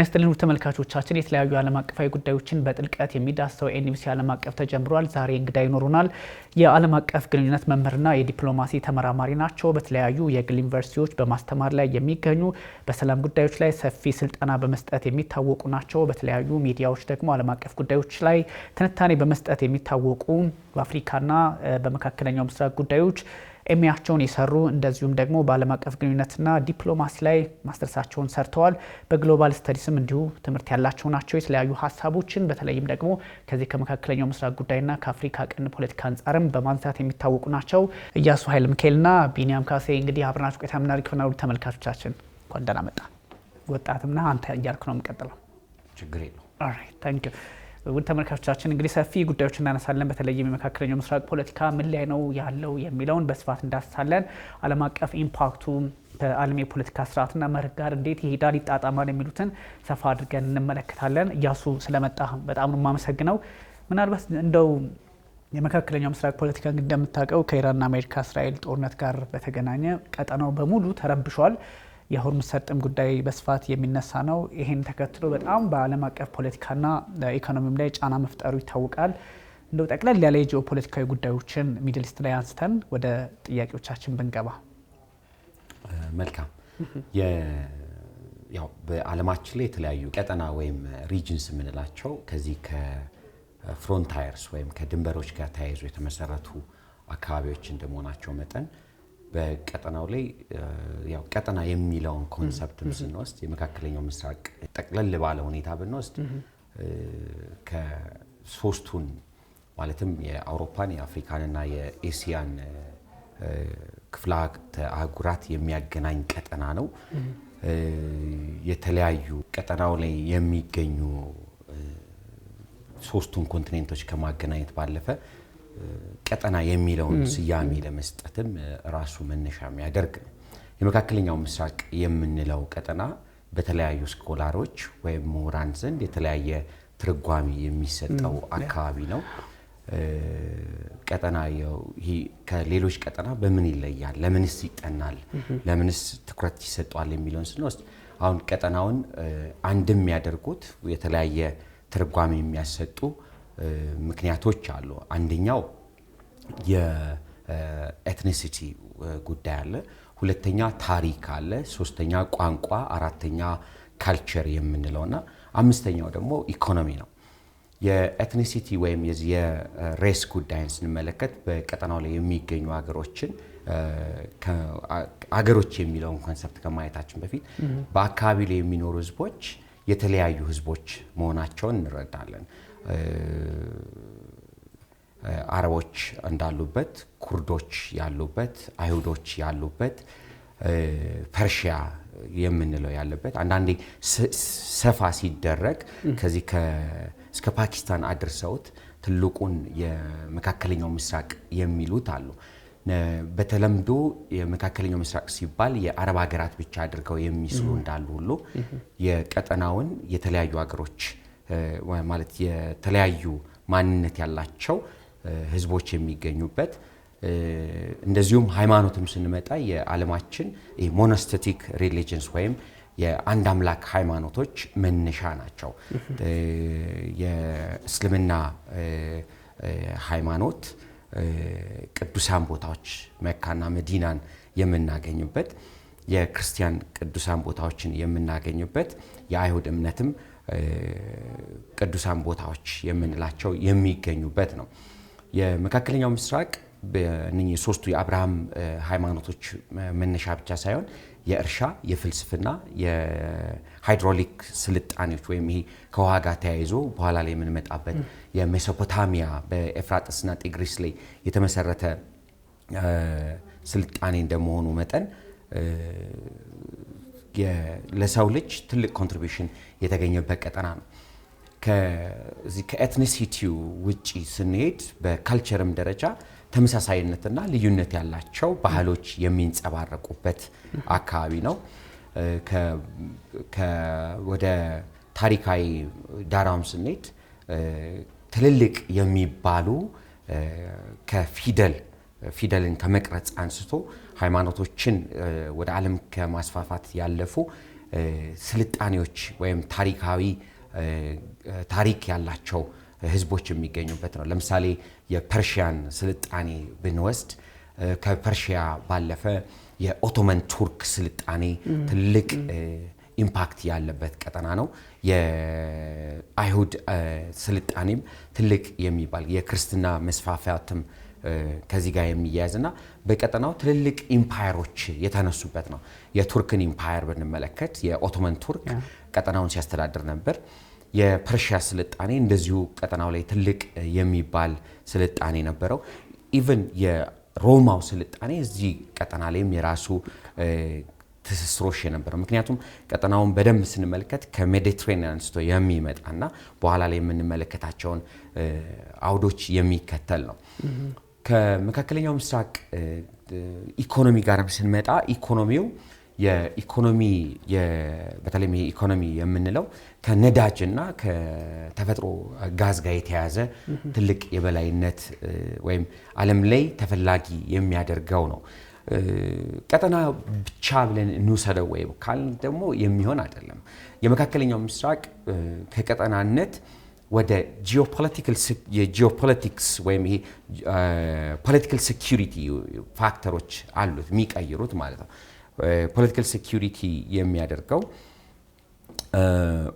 ተነስተልን ተመልካቾቻችን የተለያዩ ዓለም አቀፋዊ ጉዳዮችን በጥልቀት የሚዳስሰው ኤንቢሲ ዓለም አቀፍ ተጀምሯል። ዛሬ እንግዳ ይኖሩናል። የዓለም አቀፍ ግንኙነት መምህርና የዲፕሎማሲ ተመራማሪ ናቸው። በተለያዩ የግል ዩኒቨርሲቲዎች በማስተማር ላይ የሚገኙ በሰላም ጉዳዮች ላይ ሰፊ ስልጠና በመስጠት የሚታወቁ ናቸው። በተለያዩ ሚዲያዎች ደግሞ ዓለም አቀፍ ጉዳዮች ላይ ትንታኔ በመስጠት የሚታወቁ በአፍሪካና በመካከለኛው ምስራቅ ጉዳዮች ኤምኤያቸውን የሰሩ እንደዚሁም ደግሞ በዓለም አቀፍ ግንኙነትና ዲፕሎማሲ ላይ ማስተርሳቸውን ሰርተዋል። በግሎባል ስተዲስም እንዲሁ ትምህርት ያላቸው ናቸው። የተለያዩ ሀሳቦችን በተለይም ደግሞ ከዚህ ከመካከለኛው ምስራቅ ጉዳይና ከአፍሪካ ቀንድ ፖለቲካ አንጻርም በማንሳት የሚታወቁ ናቸው። እያሱ ኃይለ ሚካኤልና ቢኒያም ካሴ እንግዲህ አብረናችሁ ቆይታ የምናደርግ ይሆናል። ተመልካቾቻችን እንኳን ደህና መጣ። ወጣትምና አንተ እያልኩ ነው የምቀጥለው። ችግር የለውም። ኦልራይት ታንክ ዩ። ውድ ተመልካቾቻችን እንግዲህ ሰፊ ጉዳዮች እናነሳለን። በተለይም የመካከለኛው ምስራቅ ፖለቲካ ምን ላይ ነው ያለው የሚለውን በስፋት እንዳስሳለን። ዓለም አቀፍ ኢምፓክቱ ከዓለም የፖለቲካ ስርዓትና መርህ ጋር እንዴት ይሄዳል ይጣጣማል የሚሉትን ሰፋ አድርገን እንመለከታለን። እያሱ ስለመጣ በጣም ነው የማመሰግነው። ምናልባት እንደው የመካከለኛው ምስራቅ ፖለቲካ እንደምታውቀው ከኢራንና አሜሪካ እስራኤል ጦርነት ጋር በተገናኘ ቀጠናው በሙሉ ተረብሿል። የሆርሙዝ ሰርጥም ጉዳይ በስፋት የሚነሳ ነው። ይሄን ተከትሎ በጣም በዓለም አቀፍ ፖለቲካና ኢኮኖሚም ላይ ጫና መፍጠሩ ይታወቃል። እንደው ጠቅለል ያለ የጂኦፖለቲካዊ ጉዳዮችን ሚድል ኢስት ላይ አንስተን ወደ ጥያቄዎቻችን ብንገባ መልካም። ያው በዓለማችን ላይ የተለያዩ ቀጠና ወይም ሪጅንስ የምንላቸው ከዚህ ከፍሮንታየርስ ወይም ከድንበሮች ጋር ተያይዞ የተመሰረቱ አካባቢዎች እንደመሆናቸው መጠን በቀጠናው ላይ ያው ቀጠና የሚለውን ኮንሰፕትም ስንወስድ የመካከለኛው ምስራቅ ጠቅለል ባለ ሁኔታ ብንወስድ ከሶስቱን ማለትም የአውሮፓን፣ የአፍሪካንና የኤሲያን ክፍለ አህጉራት የሚያገናኝ ቀጠና ነው። የተለያዩ ቀጠናው ላይ የሚገኙ ሶስቱን ኮንቲኔንቶች ከማገናኘት ባለፈ ቀጠና የሚለውን ስያሜ ለመስጠትም ራሱ መነሻ የሚያደርግ ነው። የመካከለኛው ምስራቅ የምንለው ቀጠና በተለያዩ ስኮላሮች ወይም ምሁራን ዘንድ የተለያየ ትርጓሜ የሚሰጠው አካባቢ ነው። ቀጠና ይሄ ከሌሎች ቀጠና በምን ይለያል? ለምንስ ይጠናል? ለምንስ ትኩረት ይሰጣል? የሚለውን ስንወስድ አሁን ቀጠናውን አንድም የሚያደርጉት የተለያየ ትርጓሜ የሚያሰጡ ምክንያቶች አሉ። አንደኛው የኤትኒሲቲ ጉዳይ አለ፣ ሁለተኛ ታሪክ አለ፣ ሶስተኛ ቋንቋ፣ አራተኛ ካልቸር የምንለውና አምስተኛው ደግሞ ኢኮኖሚ ነው። የኤትኒሲቲ ወይም የሬስ ጉዳይን ስንመለከት በቀጠናው ላይ የሚገኙ ሀገሮችን አገሮች የሚለውን ኮንሰፕት ከማየታችን በፊት በአካባቢ ላይ የሚኖሩ ህዝቦች የተለያዩ ህዝቦች መሆናቸውን እንረዳለን። አረቦች እንዳሉበት፣ ኩርዶች ያሉበት፣ አይሁዶች ያሉበት፣ ፐርሺያ የምንለው ያለበት፣ አንዳንዴ ሰፋ ሲደረግ ከዚህ እስከ ፓኪስታን አድርሰውት ትልቁን የመካከለኛው ምስራቅ የሚሉት አሉ። በተለምዶ የመካከለኛው ምስራቅ ሲባል የአረብ ሀገራት ብቻ አድርገው የሚስሉ እንዳሉ ሁሉ የቀጠናውን የተለያዩ ሀገሮች ማለት የተለያዩ ማንነት ያላቸው ህዝቦች የሚገኙበት እንደዚሁም ሃይማኖትም ስንመጣ የዓለማችን ሞኖስቴቲክ ሪሊጅንስ ወይም የአንድ አምላክ ሃይማኖቶች መነሻ ናቸው። የእስልምና ሃይማኖት ቅዱሳን ቦታዎች መካና መዲናን የምናገኙበት፣ የክርስቲያን ቅዱሳን ቦታዎችን የምናገኙበት፣ የአይሁድ እምነትም ቅዱሳን ቦታዎች የምንላቸው የሚገኙበት ነው። የመካከለኛው ምስራቅ በእነኚህ ሶስቱ የአብርሃም ሃይማኖቶች መነሻ ብቻ ሳይሆን የእርሻ፣ የፍልስፍና፣ የሃይድሮሊክ ስልጣኔዎች ወይም ይሄ ከውሃ ጋር ተያይዞ በኋላ ላይ የምንመጣበት የሜሶፖታሚያ በኤፍራጥስና ጤግሪስ ላይ የተመሰረተ ስልጣኔ እንደመሆኑ መጠን ለሰው ልጅ ትልቅ ኮንትሪቢዩሽን የተገኘበት ቀጠና ነው። ከኤትኒሲቲው ውጪ ስንሄድ በካልቸርም ደረጃ ተመሳሳይነትና ልዩነት ያላቸው ባህሎች የሚንጸባረቁበት አካባቢ ነው። ወደ ታሪካዊ ዳራውም ስንሄድ ትልልቅ የሚባሉ ፊደልን ከመቅረጽ አንስቶ ሃይማኖቶችን ወደ ዓለም ከማስፋፋት ያለፉ ስልጣኔዎች ወይም ታሪክ ያላቸው ህዝቦች የሚገኙበት ነው። ለምሳሌ የፐርሺያን ስልጣኔ ብንወስድ ከፐርሺያ ባለፈ የኦቶመን ቱርክ ስልጣኔ ትልቅ ኢምፓክት ያለበት ቀጠና ነው። የአይሁድ ስልጣኔም ትልቅ የሚባል የክርስትና መስፋፋትም ከዚህ ጋር የሚያያዝና በቀጠናው ትልልቅ ኢምፓየሮች የተነሱበት ነው። የቱርክን ኢምፓየር ብንመለከት የኦቶመን ቱርክ ቀጠናውን ሲያስተዳድር ነበር። የፐርሺያ ስልጣኔ እንደዚሁ ቀጠናው ላይ ትልቅ የሚባል ስልጣኔ ነበረው። ኢቭን የሮማው ስልጣኔ እዚህ ቀጠና ላይም የራሱ ትስስሮች የነበረው፣ ምክንያቱም ቀጠናውን በደንብ ስንመለከት ከሜዲትሬኒያን አንስቶ የሚመጣና በኋላ ላይ የምንመለከታቸውን አውዶች የሚከተል ነው። ከመካከለኛው ምስራቅ ኢኮኖሚ ጋር ስንመጣ ኢኮኖሚው በተለይም ኢኮኖሚ የምንለው ከነዳጅና ከተፈጥሮ ጋዝ ጋር የተያያዘ ትልቅ የበላይነት ወይም ዓለም ላይ ተፈላጊ የሚያደርገው ነው። ቀጠና ብቻ ብለን እንውሰደው ወይ ካልን ደግሞ የሚሆን አይደለም። የመካከለኛው ምስራቅ ከቀጠናነት ወደ የጂኦፖለቲክስ ወይም ይሄ ፖለቲካል ሴኩሪቲ ፋክተሮች አሉት የሚቀይሩት ማለት ነው። ፖለቲካል ሴኩሪቲ የሚያደርገው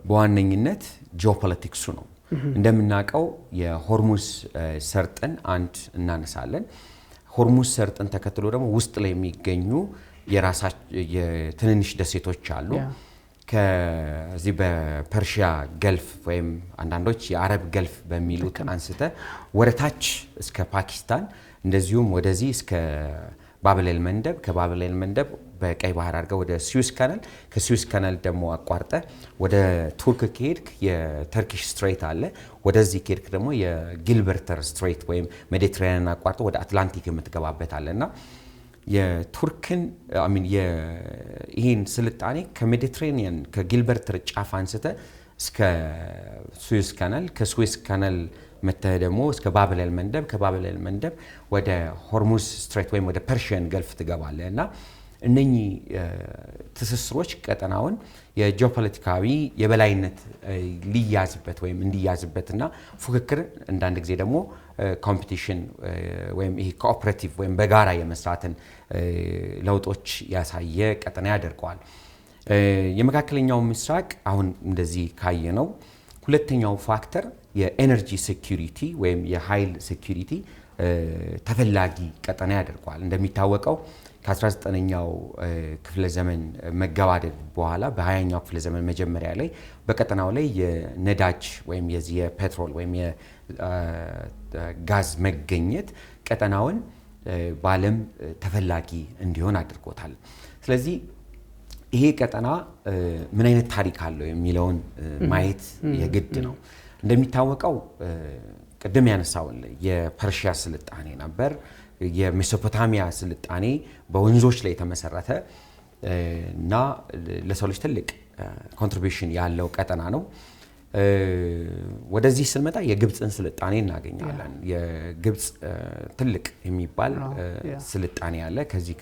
በዋነኝነት ጂኦፖለቲክሱ ነው። እንደምናውቀው የሆርሙዝ ሰርጥን አንድ እናነሳለን። ሆርሙዝ ሰርጥን ተከትሎ ደግሞ ውስጥ ላይ የሚገኙ የትንንሽ ደሴቶች አሉ። ከዚህ በፐርሺያ ገልፍ ወይም አንዳንዶች የአረብ ገልፍ በሚሉት አንስተ ወረታች እስከ ፓኪስታን እንደዚሁም ወደዚህ እስከ ባብሌል መንደብ፣ ከባብሌል መንደብ በቀይ ባህር አድርገው ወደ ስዊስ ካናል፣ ከስዊስ ካናል ደግሞ አቋርጠ ወደ ቱርክ ከሄድክ የተርኪሽ ስትሬት አለ። ወደዚህ ከሄድክ ደግሞ የጊልበርተር ስትሬት ወይም ሜዲትራኒያን አቋርጠ ወደ አትላንቲክ የምትገባበት አለና የቱርክን ይህን ስልጣኔ ከሜዲትራኒያን ከጊልበርተር ጫፍ አንስተ እስከ ስዊስ ካናል፣ ከስዊስ ካናል መተህ ደግሞ እስከ ባብሌል መንደብ፣ ከባብሌል መንደብ ወደ ሆርሙዝ ስትሬት ወይም ወደ ፐርሺያን ገልፍ ትገባለህ እና እነኚህ ትስስሮች ቀጠናውን የጂኦፖለቲካዊ የበላይነት ሊያዝበት ወይም እንዲያዝበትና ፉክክር አንዳንድ ጊዜ ደግሞ ኮምፒቲሽን ወይም ይሄ ኮኦፐሬቲቭ ወይም በጋራ የመስራትን ለውጦች ያሳየ ቀጠና ያደርገዋል። የመካከለኛው ምስራቅ አሁን እንደዚህ ካየነው ሁለተኛው ፋክተር የኤነርጂ ሴኩሪቲ ወይም የኃይል ሴኩሪቲ ተፈላጊ ቀጠና ያደርገዋል። እንደሚታወቀው ከ19ኛው ክፍለ ዘመን መገባደድ በኋላ በ20ኛው ክፍለ ዘመን መጀመሪያ ላይ በቀጠናው ላይ የነዳጅ ወይም የዚህ የፔትሮል ወይም የጋዝ መገኘት ቀጠናውን በዓለም ተፈላጊ እንዲሆን አድርጎታል። ስለዚህ ይሄ ቀጠና ምን አይነት ታሪክ አለው የሚለውን ማየት የግድ ነው። እንደሚታወቀው ቅድም ያነሳውን የፐርሺያ ስልጣኔ ነበር። የሜሶፖታሚያ ስልጣኔ በወንዞች ላይ የተመሰረተ እና ለሰው ልጅ ትልቅ ኮንትሪቢዩሽን ያለው ቀጠና ነው። ወደዚህ ስንመጣ የግብፅን ስልጣኔ እናገኛለን። የግብፅ ትልቅ የሚባል ስልጣኔ አለ። ከዚህ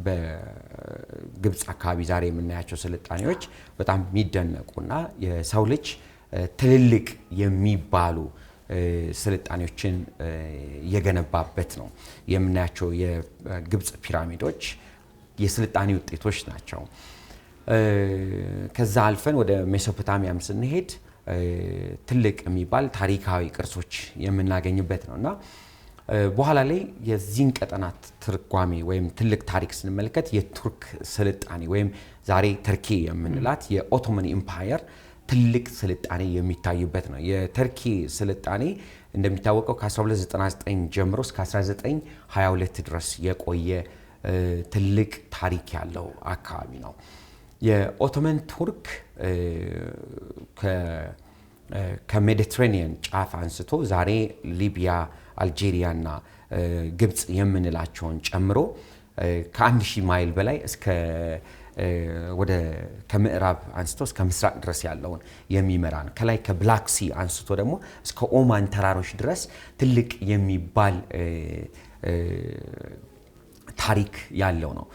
በግብፅ አካባቢ ዛሬ የምናያቸው ስልጣኔዎች በጣም የሚደነቁና የሰው ልጅ ትልልቅ የሚባሉ ስልጣኔዎችን የገነባበት ነው። የምናያቸው የግብፅ ፒራሚዶች የስልጣኔ ውጤቶች ናቸው። ከዛ አልፈን ወደ ሜሶፖታሚያም ስንሄድ ትልቅ የሚባል ታሪካዊ ቅርሶች የምናገኝበት ነው እና በኋላ ላይ የዚህን ቀጠና ትርጓሜ ወይም ትልቅ ታሪክ ስንመለከት የቱርክ ስልጣኔ ወይም ዛሬ ተርኪ የምንላት የኦቶመን ኢምፓየር ትልቅ ስልጣኔ የሚታይበት ነው። የተርኪ ስልጣኔ እንደሚታወቀው ከ1299 ጀምሮ እስከ 1922 ድረስ የቆየ ትልቅ ታሪክ ያለው አካባቢ ነው። የኦቶመን ቱርክ ከሜዲትራኒያን ጫፍ አንስቶ ዛሬ ሊቢያ፣ አልጄሪያ እና ግብፅ የምንላቸውን ጨምሮ ከ1000 ማይል በላይ እስከ ወደ ከምዕራብ አንስቶ እስከ ምስራቅ ድረስ ያለውን የሚመራ ነው። ከላይ ከብላክ ሲ አንስቶ ደግሞ እስከ ኦማን ተራሮች ድረስ ትልቅ የሚባል ታሪክ ያለው ነው።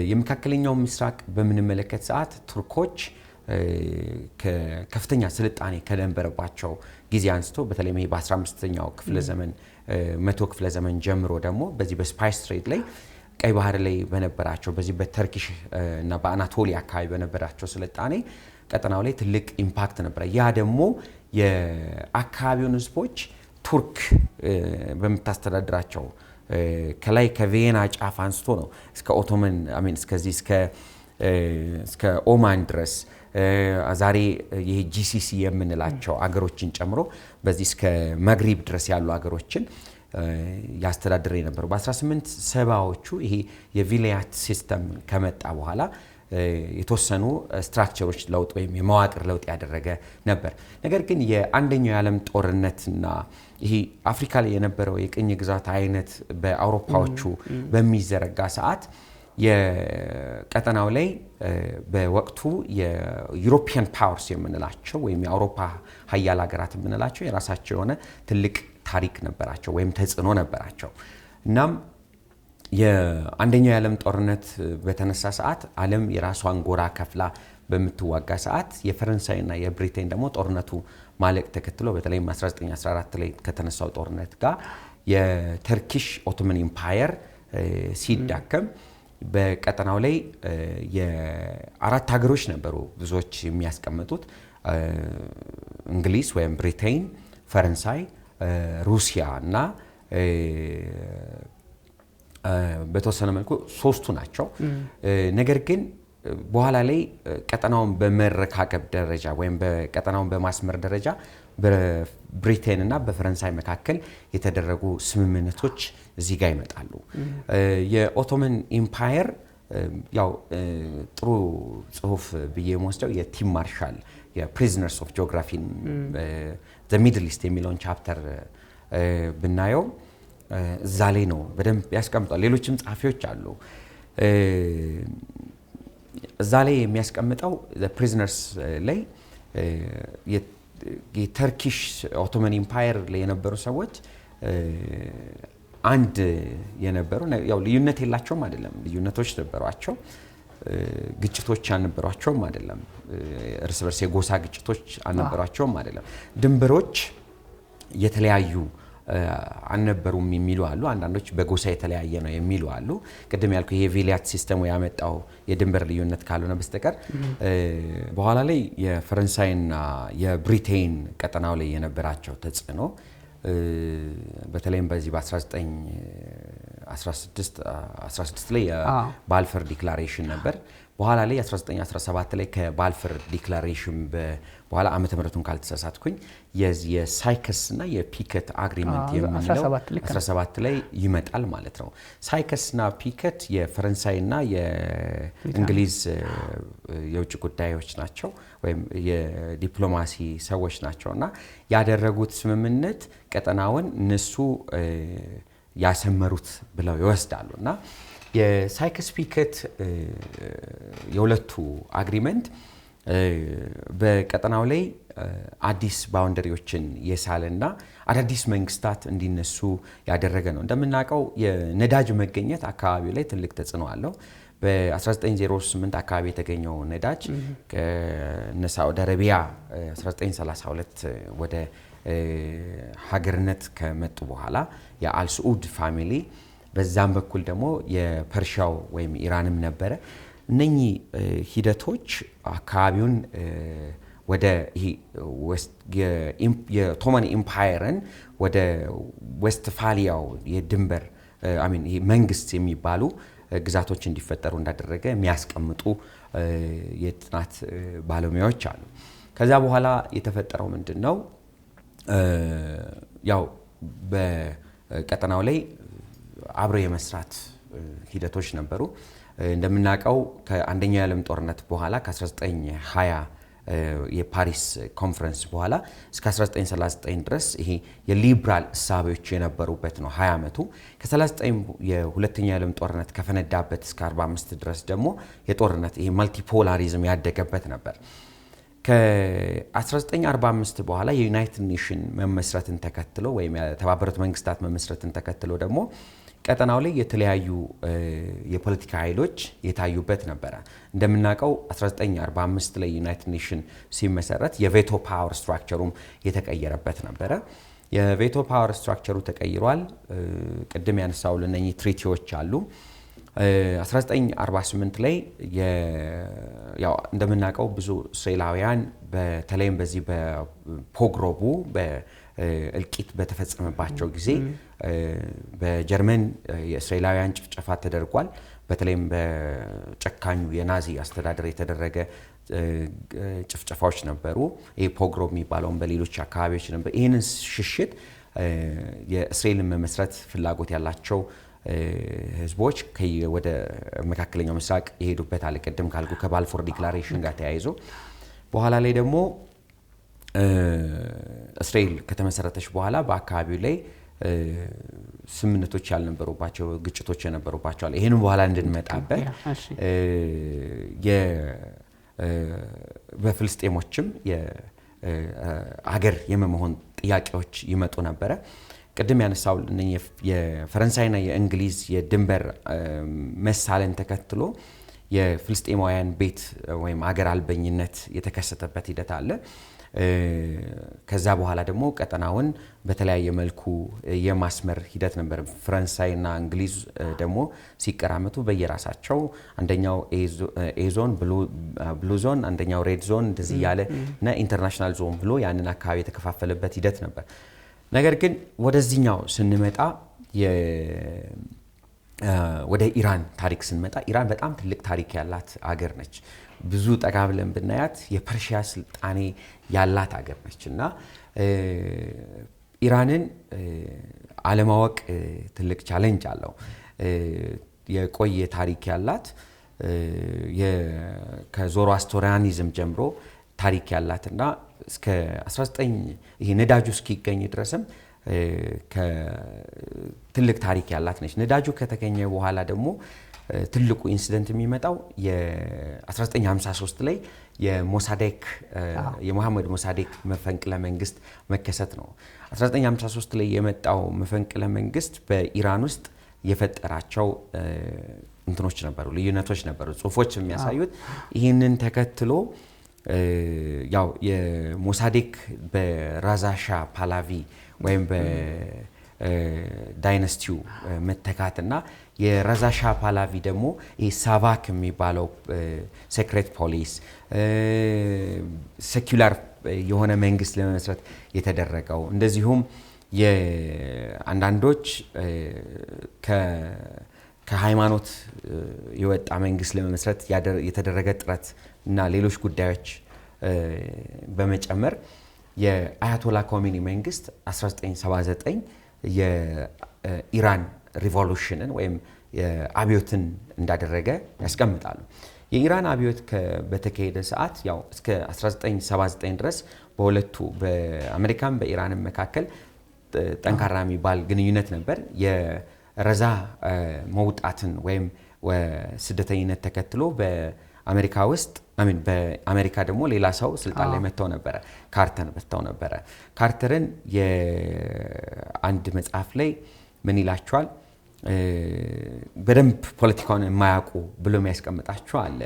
የመካከለኛው ምስራቅ በምንመለከት ሰዓት ቱርኮች ከፍተኛ ስልጣኔ ከነበረባቸው ጊዜ አንስቶ በተለይ በ15ኛው ክፍለ ዘመን መቶ ክፍለ ዘመን ጀምሮ ደግሞ በዚህ በስፓይስ ትሬድ ላይ ቀይ ባህር ላይ በነበራቸው በዚህ በተርኪሽ እና በአናቶሊያ አካባቢ በነበራቸው ስልጣኔ ቀጠናው ላይ ትልቅ ኢምፓክት ነበር። ያ ደግሞ የአካባቢውን ህዝቦች ቱርክ በምታስተዳድራቸው ከላይ ከቪየና ጫፍ አንስቶ ነው እስከ ኦቶመን እስከዚህ እስከ ኦማን ድረስ ዛሬ ይሄ ጂሲሲ የምንላቸው አገሮችን ጨምሮ በዚህ እስከ መግሪብ ድረስ ያሉ አገሮችን ያስተዳድር የነበረው። በ1870ዎቹ ይሄ የቪላያት ሲስተም ከመጣ በኋላ የተወሰኑ ስትራክቸሮች ለውጥ ወይም የመዋቅር ለውጥ ያደረገ ነበር። ነገር ግን የአንደኛው የዓለም ጦርነትና ይሄ አፍሪካ ላይ የነበረው የቅኝ ግዛት አይነት በአውሮፓዎቹ በሚዘረጋ ሰዓት የቀጠናው ላይ በወቅቱ የዩሮፒያን ፓወርስ የምንላቸው ወይም የአውሮፓ ሀያል ሀገራት የምንላቸው የራሳቸው የሆነ ትልቅ ታሪክ ነበራቸው ወይም ተጽዕኖ ነበራቸው። እናም የአንደኛው የዓለም ጦርነት በተነሳ ሰዓት ዓለም የራሷን ጎራ ከፍላ በምትዋጋ ሰዓት የፈረንሳይና የብሪቴን ደግሞ ጦርነቱ ማለቅ ተከትሎ በተለይም 1914 ላይ ከተነሳው ጦርነት ጋር የተርኪሽ ኦቶመን ኢምፓየር ሲዳከም በቀጠናው ላይ የአራት ሀገሮች ነበሩ ብዙዎች የሚያስቀምጡት እንግሊዝ ወይም ብሪቴን፣ ፈረንሳይ፣ ሩሲያ እና በተወሰነ መልኩ ሶስቱ ናቸው። ነገር ግን በኋላ ላይ ቀጠናውን በመረካከብ ደረጃ ወይም በቀጠናውን በማስመር ደረጃ በብሪቴን እና በፈረንሳይ መካከል የተደረጉ ስምምነቶች እዚህ ጋር ይመጣሉ። የኦቶመን ኢምፓየር ያው ጥሩ ጽሁፍ ብዬ የምወስደው የቲም ማርሻል የፕሪዝነርስ ኦፍ ጂኦግራፊን ዘ ሚድል ኢስት የሚለውን ቻፕተር ብናየው እዛ ላይ ነው በደንብ ያስቀምጣል። ሌሎችም ጸሐፊዎች አሉ። እዛ ላይ የሚያስቀምጠው ዘ ፕሪዝነርስ ላይ የተርኪሽ ኦቶመን ኢምፓየር ላይ የነበሩ ሰዎች አንድ የነበሩ ያው ልዩነት የላቸውም አይደለም፣ ልዩነቶች ነበሯቸው፣ ግጭቶች አልነበሯቸውም አይደለም፣ እርስ በርስ የጎሳ ግጭቶች አልነበሯቸውም አይደለም፣ ድንበሮች የተለያዩ አልነበሩም የሚሉ አሉ። አንዳንዶች በጎሳ የተለያየ ነው የሚሉ አሉ። ቅድም ያልኩ ይሄ ቪላያት ሲስተሙ ያመጣው የድንበር ልዩነት ካልሆነ በስተቀር በኋላ ላይ የፈረንሳይና የብሪቴን ቀጠናው ላይ የነበራቸው ተጽዕኖ በተለይም በዚህ በ1916 ላይ የባልፈር ዲክላሬሽን ነበር። በኋላ ላይ 1917 ላይ ከባልፈር ዲክላሬሽን በኋላ ዓመተ ምህረቱን ካልተሳሳትኩኝ የሳይከስ እና የፒከት አግሪመንት የምንለው 17 ላይ ይመጣል ማለት ነው። ሳይከስ እና ፒከት የፈረንሳይና የእንግሊዝ የውጭ ጉዳዮች ናቸው ወይም የዲፕሎማሲ ሰዎች ናቸውና ያደረጉት ስምምነት ቀጠናውን እነሱ ያሰመሩት ብለው ይወስዳሉና የሳይከስ ፒከት የሁለቱ አግሪመንት በቀጠናው ላይ አዲስ ባውንደሪዎችን የሳለና አዳዲስ መንግስታት እንዲነሱ ያደረገ ነው። እንደምናውቀው የነዳጅ መገኘት አካባቢው ላይ ትልቅ ተጽዕኖ አለው። በ1908 አካባቢ የተገኘው ነዳጅ ከሳዑዲ አረቢያ 1932 ወደ ሀገርነት ከመጡ በኋላ የአልስዑድ ፋሚሊ በዛም በኩል ደግሞ የፐርሺያው ወይም ኢራንም ነበረ። እነኚህ ሂደቶች አካባቢውን ወደ የኦቶማን ኢምፓየርን ወደ ዌስትፋሊያው የድንበር ይሄ መንግስት የሚባሉ ግዛቶች እንዲፈጠሩ እንዳደረገ የሚያስቀምጡ የጥናት ባለሙያዎች አሉ። ከዛ በኋላ የተፈጠረው ምንድነው? ያው በቀጠናው ላይ አብሮ የመስራት ሂደቶች ነበሩ። እንደምናውቀው ከአንደኛው የዓለም ጦርነት በኋላ ከ1920 የፓሪስ ኮንፈረንስ በኋላ እስከ 1939 ድረስ ይሄ የሊብራል እሳቤዎች የነበሩበት ነው 20 ዓመቱ። ከ39 የሁለተኛው የዓለም ጦርነት ከፈነዳበት እስከ 45 ድረስ ደግሞ የጦርነት ይሄ ማልቲፖላሪዝም ያደገበት ነበር። ከ1945 በኋላ የዩናይትድ ኔሽን መመስረትን ተከትሎ ወይም የተባበሩት መንግስታት መመስረትን ተከትሎ ደግሞ ቀጠናው ላይ የተለያዩ የፖለቲካ ኃይሎች የታዩበት ነበረ። እንደምናውቀው 1945 ላይ ዩናይትድ ኔሽን ሲመሰረት የቬቶ ፓወር ስትራክቸሩም የተቀየረበት ነበረ። የቬቶ ፓወር ስትራክቸሩ ተቀይሯል። ቅድም ያነሳው ለነኚህ ትሪቲዎች አሉ። 1948 ላይ ያው እንደምናውቀው ብዙ እስራኤላውያን በተለይም በዚህ በፖግሮሙ በእልቂት በተፈጸመባቸው ጊዜ በጀርመን የእስራኤላውያን ጭፍጨፋ ተደርጓል። በተለይም በጨካኙ የናዚ አስተዳደር የተደረገ ጭፍጨፋዎች ነበሩ። ይሄ ፖግሮም የሚባለውን በሌሎች አካባቢዎች ነበር። ይህንን ሽሽት የእስራኤልን መመስረት ፍላጎት ያላቸው ህዝቦች ወደ መካከለኛው ምስራቅ የሄዱበት አለ። ቅድም ካልኩ ከባልፎር ዲክላሬሽን ጋር ተያይዞ በኋላ ላይ ደግሞ እስራኤል ከተመሰረተች በኋላ በአካባቢው ላይ ስምምነቶች ያልነበሩባቸው ግጭቶች የነበሩባቸው አለ። ይሄንን በኋላ እንድንመጣበት በፍልስጤሞችም የሀገር የመሆን ጥያቄዎች ይመጡ ነበረ። ቅድም ያነሳው የፈረንሳይና የእንግሊዝ የድንበር መሳለን ተከትሎ የፍልስጤማውያን ቤት ወይም ሀገር አልበኝነት የተከሰተበት ሂደት አለ። ከዛ በኋላ ደግሞ ቀጠናውን በተለያየ መልኩ የማስመር ሂደት ነበር። ፈረንሳይና እንግሊዝ ደግሞ ሲቀራመቱ በየራሳቸው አንደኛው ኤ ዞን፣ ብሉ ዞን፣ አንደኛው ሬድ ዞን እንደዚህ ያለ እና ኢንተርናሽናል ዞን ብሎ ያንን አካባቢ የተከፋፈለበት ሂደት ነበር። ነገር ግን ወደዚህኛው ስንመጣ ወደ ኢራን ታሪክ ስንመጣ ኢራን በጣም ትልቅ ታሪክ ያላት አገር ነች። ብዙ ጠጋ ብለን ብናያት የፐርሺያ ስልጣኔ ያላት አገር ነች እና ኢራንን አለማወቅ ትልቅ ቻሌንጅ አለው። የቆየ ታሪክ ያላት ከዞሮአስትሪያኒዝም ጀምሮ ታሪክ ያላትና እስከ 19 ይሄ ነዳጁ እስኪገኝ ድረስም ትልቅ ታሪክ ያላት ነች። ነዳጁ ከተገኘ በኋላ ደግሞ ትልቁ ኢንሲደንት የሚመጣው የ1953 ላይ የሞሳዴክ የመሐመድ ሞሳዴክ መፈንቅለ መንግስት መከሰት ነው። 1953 ላይ የመጣው መፈንቅለ መንግስት በኢራን ውስጥ የፈጠራቸው እንትኖች ነበሩ፣ ልዩነቶች ነበሩ። ጽሁፎች የሚያሳዩት ይህንን ተከትሎ ያው የሞሳዴክ በራዛሻ ፓላቪ ወይም በዳይነስቲው መተካትና የራዛሻ ፓላቪ ደግሞ ሳቫክ የሚባለው ሴክሬት ፖሊስ ሴኩላር የሆነ መንግስት ለመመስረት የተደረገው እንደዚሁም የአንዳንዶች ከሃይማኖት የወጣ መንግስት ለመመስረት የተደረገ ጥረት እና ሌሎች ጉዳዮች በመጨመር የአያቶላ ኮሚኒ መንግስት 1979 የኢራን ሪቮሉሽንን ወይም አብዮትን እንዳደረገ ያስቀምጣሉ። የኢራን አብዮት በተካሄደ ሰዓት ያው እስከ 1979 ድረስ በሁለቱ በአሜሪካም በኢራንም መካከል ጠንካራ የሚባል ግንኙነት ነበር። የረዛ መውጣትን ወይም ስደተኝነት ተከትሎ በአሜሪካ ውስጥ በአሜሪካ ደግሞ ሌላ ሰው ስልጣን ላይ መጥተው ነበረ፣ ካርተር መጥተው ነበረ። ካርተርን የአንድ መጽሐፍ ላይ ምን ይላቸዋል? በደንብ ፖለቲካውን የማያውቁ ብሎ የሚያስቀምጣቸው አለ።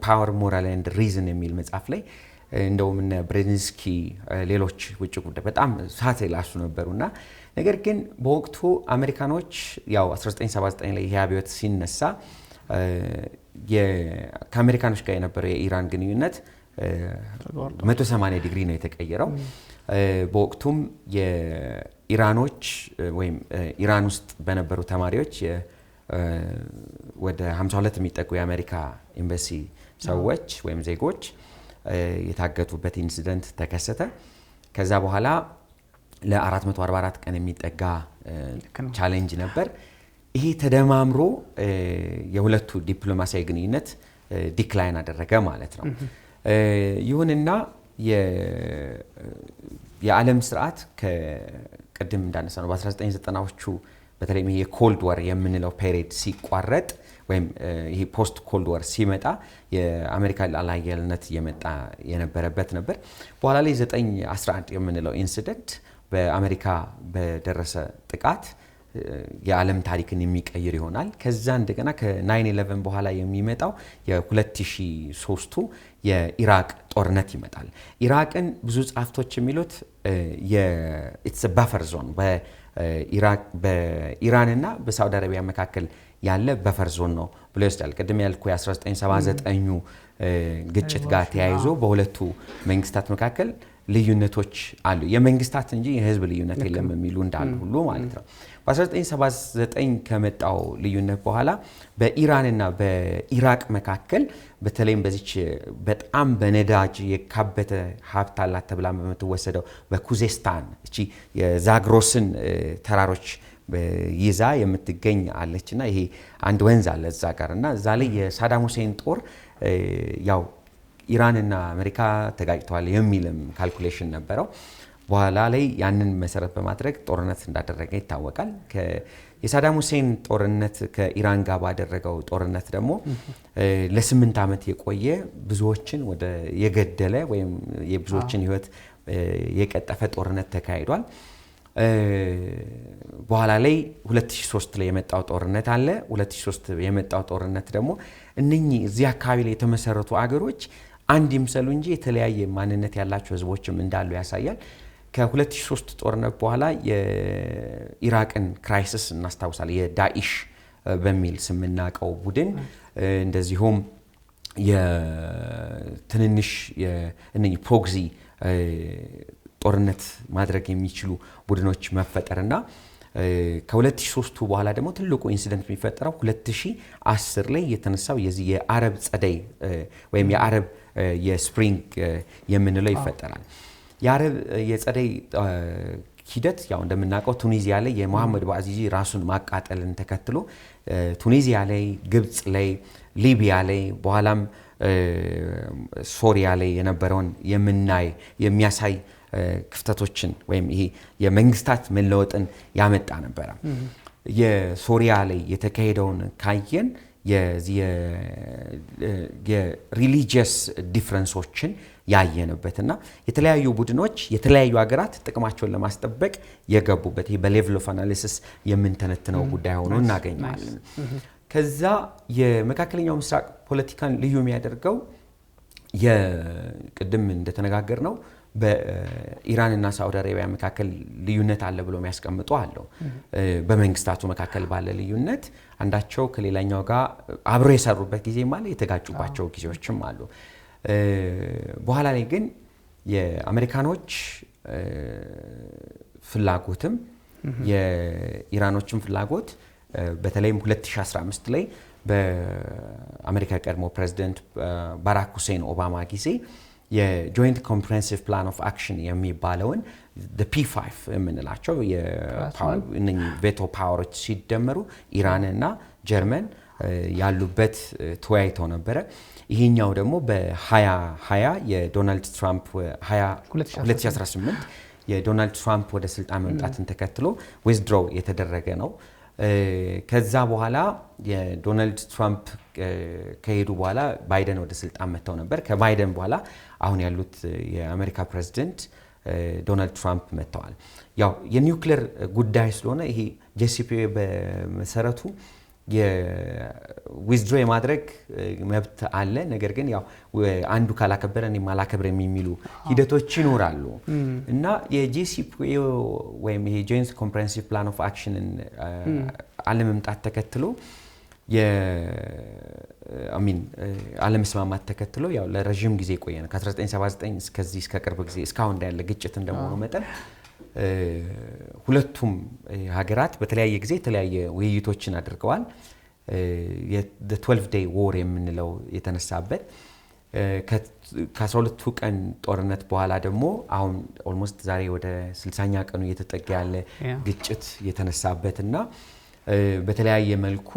ፓወር ሞራል ኤንድ ሪዝን የሚል መጽሐፍ ላይ እንደውም እነ ብሬዝንስኪ ሌሎች ውጭ ጉዳይ በጣም ሳት ይላሱ ነበሩና ነገር ግን በወቅቱ አሜሪካኖች ያው 1979 ላይ ይሄ አብዮት ሲነሳ ከአሜሪካኖች ጋር የነበረው የኢራን ግንኙነት 180 ዲግሪ ነው የተቀየረው። በወቅቱም የኢራኖች ወይም ኢራን ውስጥ በነበሩ ተማሪዎች ወደ 52 የሚጠጉ የአሜሪካ ኤምባሲ ሰዎች ወይም ዜጎች የታገቱበት ኢንሲደንት ተከሰተ። ከዛ በኋላ ለ444 ቀን የሚጠጋ ቻሌንጅ ነበር። ይሄ ተደማምሮ የሁለቱ ዲፕሎማሲያዊ ግንኙነት ዲክላይን አደረገ ማለት ነው። ይሁንና የዓለም ስርዓት ቅድም እንዳነሳ ነው በ1990ዎቹ በተለይም ይሄ ኮልድ ወር የምንለው ፔሪድ ሲቋረጥ ወይም ይሄ ፖስት ኮልድ ወር ሲመጣ የአሜሪካ ሉዓላዊነት የመጣ የነበረበት ነበር። በኋላ ላይ 9/11 የምንለው ኢንሲደንት በአሜሪካ በደረሰ ጥቃት የዓለም ታሪክን የሚቀይር ይሆናል። ከዛ እንደገና ከ9/11 በኋላ የሚመጣው የ2003ቱ የኢራቅ ጦርነት ይመጣል። ኢራቅን ብዙ ጸሐፍቶች የሚሉት ኢትስ ባፈር ዞን በኢራንና በሳውዲ አረቢያ መካከል ያለ በፈር ዞን ነው ብሎ ይወስዳል። ቅድም ያልኩ የ1979 ግጭት ጋር ተያይዞ በሁለቱ መንግስታት መካከል ልዩነቶች አሉ። የመንግስታት እንጂ የህዝብ ልዩነት የለም የሚሉ እንዳሉ ሁሉ ማለት ነው። በ1979 ከመጣው ልዩነት በኋላ በኢራንና በኢራቅ መካከል በተለይም በዚች በጣም በነዳጅ የካበተ ሀብት አላት ተብላ በምትወሰደው በኩዜስታን እቺ የዛግሮስን ተራሮች ይዛ የምትገኝ አለችና ይሄ አንድ ወንዝ አለ እዛ ጋር እና እዛ ላይ የሳዳም ሁሴን ጦር ያው ኢራንና አሜሪካ ተጋጭተዋል የሚልም ካልኩሌሽን ነበረው። በኋላ ላይ ያንን መሰረት በማድረግ ጦርነት እንዳደረገ ይታወቃል። የሳዳም ሁሴን ጦርነት ከኢራን ጋር ባደረገው ጦርነት ደግሞ ለ8 ዓመት የቆየ ብዙዎችን ወደ የገደለ ወይም የብዙዎችን ህይወት የቀጠፈ ጦርነት ተካሂዷል። በኋላ ላይ 2003 ላይ የመጣው ጦርነት አለ። 2003 የመጣው ጦርነት ደግሞ እነኚህ እዚህ አካባቢ ላይ የተመሰረቱ አገሮች አንድ ይምሰሉ እንጂ የተለያየ ማንነት ያላቸው ህዝቦችም እንዳሉ ያሳያል። ከ2003 ጦርነት በኋላ የኢራቅን ክራይሲስ እናስታውሳለን። የዳኢሽ በሚል ስምናቀው ቡድን እንደዚሁም የትንንሽ እነኚህ ፕሮክሲ ጦርነት ማድረግ የሚችሉ ቡድኖች መፈጠርና ከ2003 በኋላ ደግሞ ትልቁ ኢንሲደንት የሚፈጠረው 2010 ላይ የተነሳው የዚህ የአረብ ጸደይ ወይም የአረብ የስፕሪንግ የምንለው ይፈጠራል። የአረብ የጸደይ ሂደት ያው እንደምናውቀው ቱኒዚያ ላይ የመሐመድ ባዕዚዚ ራሱን ማቃጠልን ተከትሎ ቱኒዚያ ላይ፣ ግብጽ ላይ፣ ሊቢያ ላይ በኋላም ሶሪያ ላይ የነበረውን የሚያሳይ ክፍተቶችን ወይም ይሄ የመንግስታት መለወጥን ያመጣ ነበረ። የሶሪያ ላይ የተካሄደውን ካየን የሪሊጂየስ ዲፍረንሶችን ያየነበትና የተለያዩ ቡድኖች የተለያዩ ሀገራት ጥቅማቸውን ለማስጠበቅ የገቡበት ይሄ በሌቭል ኦፍ አናሊሲስ የምንተነትነው ጉዳይ ሆኖ እናገኘዋለን። ከዛ የመካከለኛው ምስራቅ ፖለቲካን ልዩ የሚያደርገው የቅድም እንደተነጋገር ነው በኢራንና ሳውዲ አረቢያ መካከል ልዩነት አለ ብሎ የሚያስቀምጡ አለው። በመንግስታቱ መካከል ባለ ልዩነት አንዳቸው ከሌላኛው ጋር አብረው የሰሩበት ጊዜ ማለት የተጋጩባቸው ጊዜዎችም አሉ። በኋላ ላይ ግን የአሜሪካኖች ፍላጎትም የኢራኖችም ፍላጎት በተለይም 2015 ላይ በአሜሪካ ቀድሞ ፕሬዝዳንት ባራክ ሁሴን ኦባማ ጊዜ የጆይንት ኮምፕሬሄንሲቭ ፕላን ኦፍ አክሽን የሚባለውን P5 የምንላቸው ቬቶ ፓወሮች ሲደመሩ ኢራንና ጀርመን ያሉበት ተወያይተው ነበረ። ይሄኛው ደግሞ በ2020 የዶናልድ ትራምፕ 2018 የዶናልድ ትራምፕ ወደ ስልጣን መምጣትን ተከትሎ ዊዝድሮው የተደረገ ነው። ከዛ በኋላ የዶናልድ ትራምፕ ከሄዱ በኋላ ባይደን ወደ ስልጣን መጥተው ነበር። ከባይደን በኋላ አሁን ያሉት የአሜሪካ ፕሬዝዳንት ዶናልድ ትራምፕ መጥተዋል። ያው የኒውክሌር ጉዳይ ስለሆነ ይሄ JCPOA በመሰረቱ የዊዝድሮ የማድረግ መብት አለ። ነገር ግን ያው አንዱ ካላከበረ እኔ ማላከብረም የሚሉ ሂደቶች ይኖራሉ እና የJCPOA ወይም ይሄ ጆይንት ኮምፕሬሄንሲቭ ፕላን ኦፍ አክሽንን አለመምጣት ተከትሎ አለመስማማት ተከትሎ ያው ለረጅም ጊዜ ቆየ ነው። ከ1979 እስከዚህ እስከ ቅርብ ጊዜ እስካሁን ያለ ግጭት እንደመሆኑ መጠን ሁለቱም ሀገራት በተለያየ ጊዜ የተለያየ ውይይቶችን አድርገዋል። የ12 day war የምንለው የተነሳበት ከ12ቱ ቀን ጦርነት በኋላ ደግሞ አሁን ኦልሞስት ዛሬ ወደ 60ኛ ቀኑ እየተጠጋ ያለ ግጭት የተነሳበትና በተለያየ መልኩ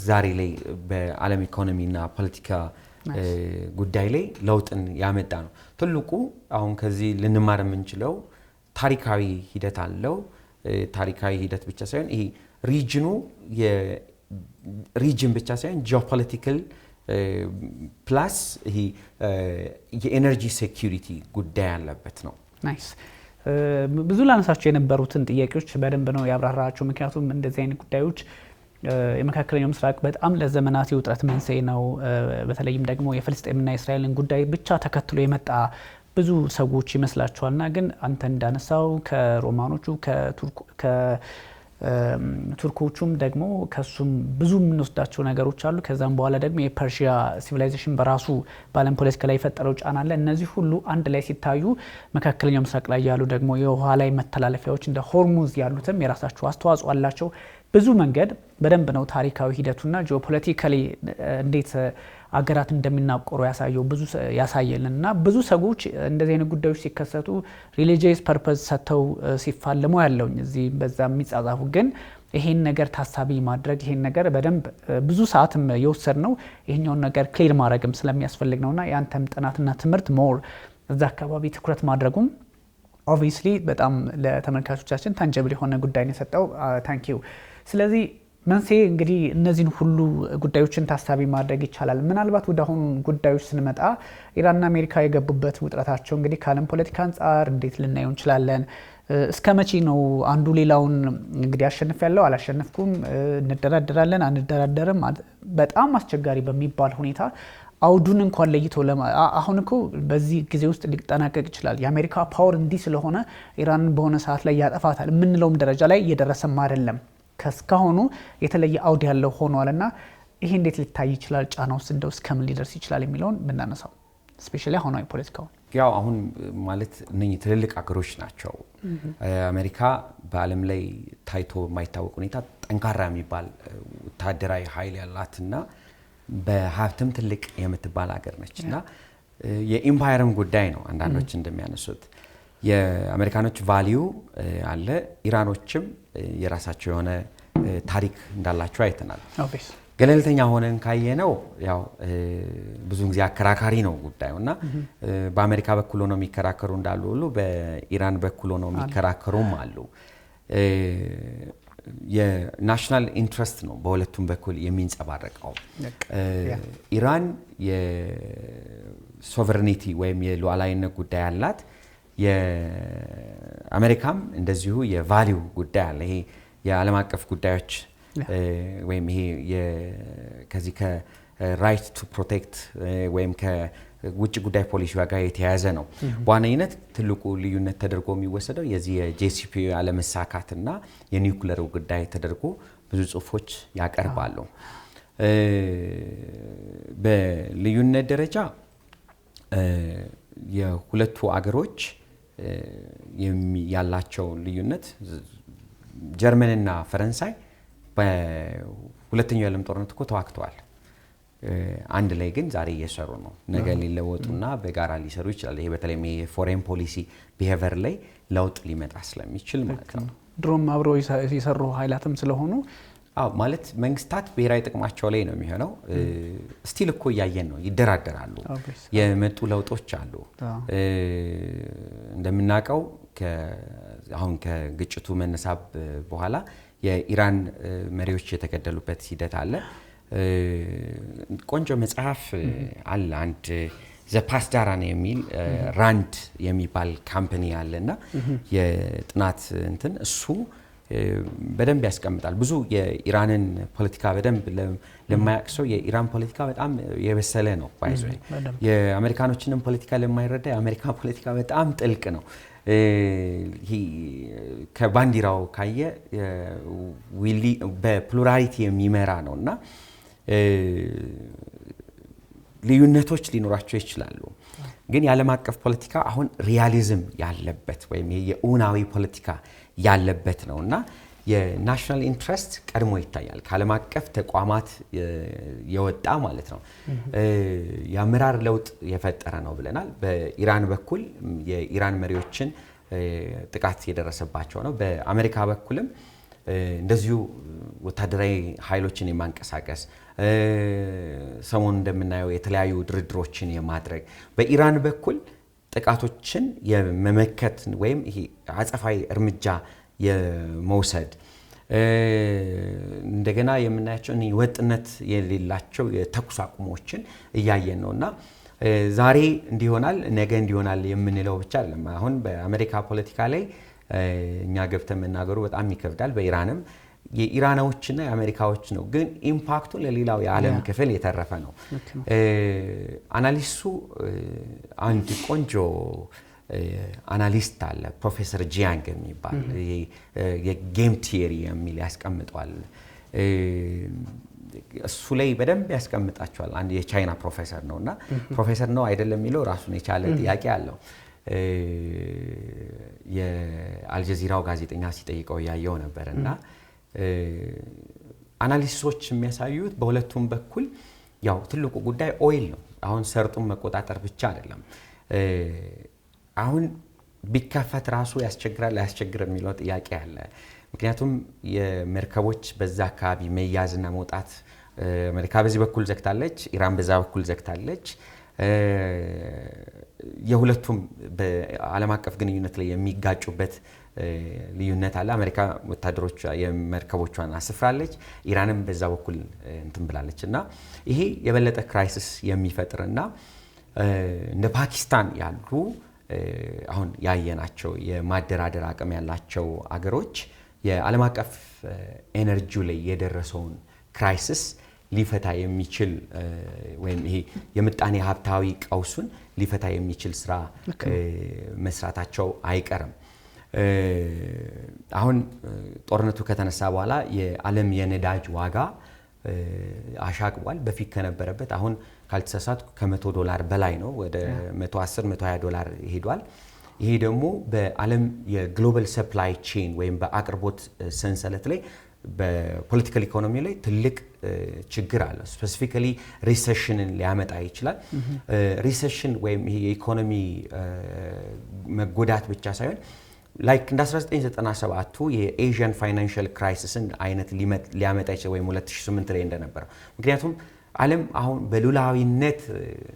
ዛሬ ላይ በዓለም ኢኮኖሚና ፖለቲካ ጉዳይ ላይ ለውጥን ያመጣ ነው። ትልቁ አሁን ከዚህ ልንማር የምንችለው ታሪካዊ ሂደት አለው። ታሪካዊ ሂደት ብቻ ሳይሆን ይሄ ሪጅኑ የሪጅን ብቻ ሳይሆን ጂኦፖለቲካል ፕላስ ይሄ የኤነርጂ ሴኩሪቲ ጉዳይ ያለበት ነው። ናይስ። ብዙ ላነሳቸው የነበሩትን ጥያቄዎች በደንብ ነው ያብራራቸው። ምክንያቱም እንደዚህ አይነት ጉዳዮች የመካከለኛው ምስራቅ በጣም ለዘመናት የውጥረት መንስኤ ነው። በተለይም ደግሞ የፍልስጤምና የእስራኤልን ጉዳይ ብቻ ተከትሎ የመጣ ብዙ ሰዎች ይመስላቸዋልና ግን አንተ እንዳነሳው ከሮማኖቹ ከቱርኮቹም ደግሞ ከሱም ብዙ የምንወስዳቸው ነገሮች አሉ። ከዛም በኋላ ደግሞ የፐርሺያ ሲቪላይዜሽን በራሱ በዓለም ፖለቲካ ላይ የፈጠረው ጫና አለ። እነዚህ ሁሉ አንድ ላይ ሲታዩ መካከለኛው ምስራቅ ላይ ያሉ ደግሞ የውሃ ላይ መተላለፊያዎች እንደ ሆርሙዝ ያሉትም የራሳቸው አስተዋጽኦ አላቸው። ብዙ መንገድ በደንብ ነው ታሪካዊ ሂደቱና ጂኦፖለቲካሊ እንዴት አገራት እንደሚናቆሩ ያሳየው ብዙ ያሳየልንና ብዙ ሰዎች እንደዚህ አይነት ጉዳዮች ሲከሰቱ ሪሊጂየስ ፐርፐዝ ሰጥተው ሲፋለሙ ያለውኝ እዚህ በዛ የሚጻጻፉ ግን ይሄን ነገር ታሳቢ ማድረግ ይሄን ነገር በደንብ ብዙ ሰዓትም የወሰድ ነው ይሄኛውን ነገር ክሊር ማድረግም ስለሚያስፈልግ ነውና ያንተም ጥናትና ትምህርት ሞር እዛ አካባቢ ትኩረት ማድረጉም ኦብቪስሊ በጣም ለተመልካቾቻችን ታንጀብል የሆነ ጉዳይ ነው የሰጠው። ታንክ ዩ። ስለዚህ መንስኤ እንግዲህ እነዚህን ሁሉ ጉዳዮችን ታሳቢ ማድረግ ይቻላል። ምናልባት ወደ አሁኑ ጉዳዮች ስንመጣ ኢራንና አሜሪካ የገቡበት ውጥረታቸው እንግዲህ ከዓለም ፖለቲካ አንጻር እንዴት ልናየው እንችላለን? እስከ መቼ ነው አንዱ ሌላውን እንግዲህ አሸንፍ ያለው አላሸነፍኩም፣ እንደራደራለን አንደራደርም፣ በጣም አስቸጋሪ በሚባል ሁኔታ አውዱን እንኳን ለይቶ አሁን እኮ በዚህ ጊዜ ውስጥ ሊጠናቀቅ ይችላል። የአሜሪካ ፓወር እንዲህ ስለሆነ ኢራንን በሆነ ሰዓት ላይ ያጠፋታል የምንለውም ደረጃ ላይ እየደረሰም አይደለም። ከስካሁኑ የተለየ አውድ ያለው ሆኗልና ይሄ እንዴት ሊታይ ይችላል? ጫና ውስጥ እንደው እስከምን ሊደርስ ይችላል የሚለውን ብናነሳው ስፔሻሊ አሁናዊ ፖለቲካው ያው አሁን ማለት እነኚህ ትልልቅ አገሮች ናቸው። አሜሪካ በዓለም ላይ ታይቶ የማይታወቅ ሁኔታ ጠንካራ የሚባል ወታደራዊ ኃይል ያላትና በሀብትም ትልቅ የምትባል ሀገር ነችና የኢምፓየርም ጉዳይ ነው። አንዳንዶች እንደሚያነሱት የአሜሪካኖች ቫልዩ አለ፣ ኢራኖችም የራሳቸው የሆነ ታሪክ እንዳላቸው አይተናል። ገለልተኛ ሆነን ካየነው ያው ብዙ ጊዜ አከራካሪ ነው ጉዳዩና በአሜሪካ በኩል ሆነው የሚከራከሩ እንዳሉ ሁሉ በኢራን በኩል ሆነው የሚከራከሩም አሉ። የናሽናል ኢንትረስት ነው በሁለቱም በኩል የሚንጸባረቀው። ኢራን የሶቨሬኒቲ ወይም የሉዓላዊነት ጉዳይ አላት። የአሜሪካም እንደዚሁ የቫልዩ ጉዳይ አለ። ይሄ የዓለም አቀፍ ጉዳዮች ወይም ይሄ ከዚህ ከራይት ቱ ፕሮቴክት ወይም ከውጭ ጉዳይ ፖሊሲ ጋር የተያያዘ ነው። በዋነኝነት ትልቁ ልዩነት ተደርጎ የሚወሰደው የዚህ የጄሲፒ አለመሳካትና የኒውክሌር ጉዳይ ተደርጎ ብዙ ጽሁፎች ያቀርባሉ። በልዩነት ደረጃ የሁለቱ አገሮች ያላቸው ልዩነት ጀርመንና ፈረንሳይ በሁለተኛው የዓለም ጦርነት እኮ ተዋግተዋል። አንድ ላይ ግን ዛሬ እየሰሩ ነው። ነገ ሊለወጡና በጋራ ሊሰሩ ይችላል። ይሄ በተለይም የፎሬን ፖሊሲ ቢሄቨር ላይ ለውጥ ሊመጣ ስለሚችል ማለት ነው። ድሮም አብረው የሰሩ ኃይላትም ስለሆኑ ማለት መንግስታት ብሔራዊ ጥቅማቸው ላይ ነው የሚሆነው። ስቲል እኮ እያየን ነው፣ ይደራደራሉ፣ የመጡ ለውጦች አሉ። እንደምናውቀው አሁን ከግጭቱ መነሳብ በኋላ የኢራን መሪዎች የተገደሉበት ሂደት አለ። ቆንጆ መጽሐፍ አለ አንድ ዘፓስዳራን የሚል ራንድ የሚባል ካምፓኒ አለና የጥናት እንትን እሱ በደንብ ያስቀምጣል። ብዙ የኢራንን ፖለቲካ በደንብ ለማያውቅ ሰው የኢራን ፖለቲካ በጣም የበሰለ ነው። ባይዞ የአሜሪካኖችንም ፖለቲካ ለማይረዳ የአሜሪካ ፖለቲካ በጣም ጥልቅ ነው። ከባንዲራው ካየ በፕሉራሊቲ የሚመራ ነው እና ልዩነቶች ሊኖራቸው ይችላሉ። ግን የዓለም አቀፍ ፖለቲካ አሁን ሪያሊዝም ያለበት ወይም የእውናዊ ፖለቲካ ያለበት ነው እና የናሽናል ኢንትረስት ቀድሞ ይታያል። ከዓለም አቀፍ ተቋማት የወጣ ማለት ነው። የአመራር ለውጥ የፈጠረ ነው ብለናል። በኢራን በኩል የኢራን መሪዎችን ጥቃት የደረሰባቸው ነው። በአሜሪካ በኩልም እንደዚሁ ወታደራዊ ኃይሎችን የማንቀሳቀስ ሰሞኑን እንደምናየው የተለያዩ ድርድሮችን የማድረግ በኢራን በኩል ጥቃቶችን የመመከት ወይም ይሄ አጸፋዊ እርምጃ የመውሰድ እንደገና የምናያቸው ወጥነት የሌላቸው የተኩስ አቁሞችን እያየን ነውና ዛሬ እንዲሆናል ነገ እንዲሆናል የምንለው ብቻ አይደለም። አሁን በአሜሪካ ፖለቲካ ላይ እኛ ገብተን መናገሩ በጣም ይከብዳል። በኢራንም የኢራናዎችና የአሜሪካዎች ነው፣ ግን ኢምፓክቱ ለሌላው የዓለም ክፍል የተረፈ ነው። አናሊስቱ አንድ ቆንጆ አናሊስት አለ ፕሮፌሰር ጂያንግ የሚባል የጌም ቲዮሪ የሚል ያስቀምጧል። እሱ ላይ በደንብ ያስቀምጣቸዋል። አንድ የቻይና ፕሮፌሰር ነውና ፕሮፌሰር ነው አይደለም የሚለው ራሱን የቻለ ጥያቄ አለው። የአልጀዚራው ጋዜጠኛ ሲጠይቀው ያየው ነበርና አናሊስቶች የሚያሳዩት በሁለቱም በኩል ያው ትልቁ ጉዳይ ኦይል ነው። አሁን ሰርጡን መቆጣጠር ብቻ አይደለም። አሁን ቢከፈት ራሱ ያስቸግራል አያስቸግርም የሚለው ጥያቄ አለ። ምክንያቱም የመርከቦች በዛ አካባቢ መያዝና መውጣት አሜሪካ በዚህ በኩል ዘግታለች፣ ኢራን በዛ በኩል ዘግታለች። የሁለቱም በዓለም አቀፍ ግንኙነት ላይ የሚጋጩበት ልዩነት አለ። አሜሪካ ወታደሮቿ የመርከቦቿን አስፍራለች፣ ኢራንም በዛ በኩል እንትን ብላለች እና ይሄ የበለጠ ክራይሲስ የሚፈጥርና እንደ ፓኪስታን ያሉ አሁን ያየናቸው የማደራደር አቅም ያላቸው አገሮች የዓለም አቀፍ ኤነርጂው ላይ የደረሰውን ክራይሲስ ሊፈታ የሚችል ወይም ይሄ የምጣኔ ሀብታዊ ቀውሱን ሊፈታ የሚችል ስራ መስራታቸው አይቀርም። አሁን ጦርነቱ ከተነሳ በኋላ የዓለም የነዳጅ ዋጋ አሻቅቧል። በፊት ከነበረበት አሁን ካልተሳሳት $100 በላይ ነው፣ ወደ $110-120 ይሄዷል። ይሄ ደግሞ በዓለም የግሎባል ሰፕላይ ቼን ወይም በአቅርቦት ሰንሰለት ላይ በፖለቲካል ኢኮኖሚ ላይ ትልቅ ችግር አለ። ስፔሲፊካሊ ሪሴሽንን ሊያመጣ ይችላል። ሪሴሽን ወይም ይሄ የኢኮኖሚ መጎዳት ብቻ ሳይሆን ላይክ እንደ 1997ቱ የኤዥያን ፋይናንሻል ክራይሲስን አይነት ሊያመጣ ይችላል፣ ወይም 2008 ላይ እንደነበረው። ምክንያቱም ዓለም አሁን በሉላዊነት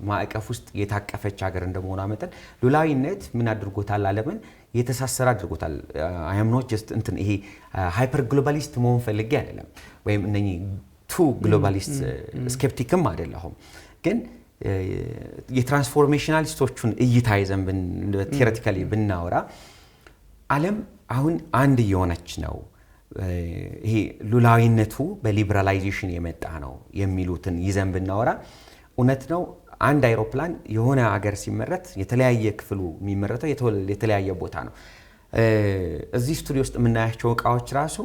ማዕቀፍ ውስጥ የታቀፈች ሀገር እንደመሆኗ መጠን ሉላዊነት ምን አድርጎታል? ዓለምን የተሳሰረ አድርጎታል። አይ አም ኖት ጀስት እንትን ይሄ ሃይፐር ግሎባሊስት መሆን ፈልጌ አይደለም፣ ወይም እነኚህ ቱ ግሎባሊስት ስኬፕቲክም አይደለሁም። ግን የትራንስፎርሜሽናሊስቶቹን እይታ ይዘን ቴዎሬቲካሊ ብናወራ ዓለም አሁን አንድ እየሆነች ነው። ይሄ ሉላዊነቱ በሊበራላይዜሽን የመጣ ነው የሚሉትን ይዘን ብናወራ እውነት ነው። አንድ አይሮፕላን የሆነ ሀገር ሲመረት የተለያየ ክፍሉ የሚመረተው የተለያየ ቦታ ነው። እዚህ ስቱዲዮ ውስጥ የምናያቸው እቃዎች ራሱ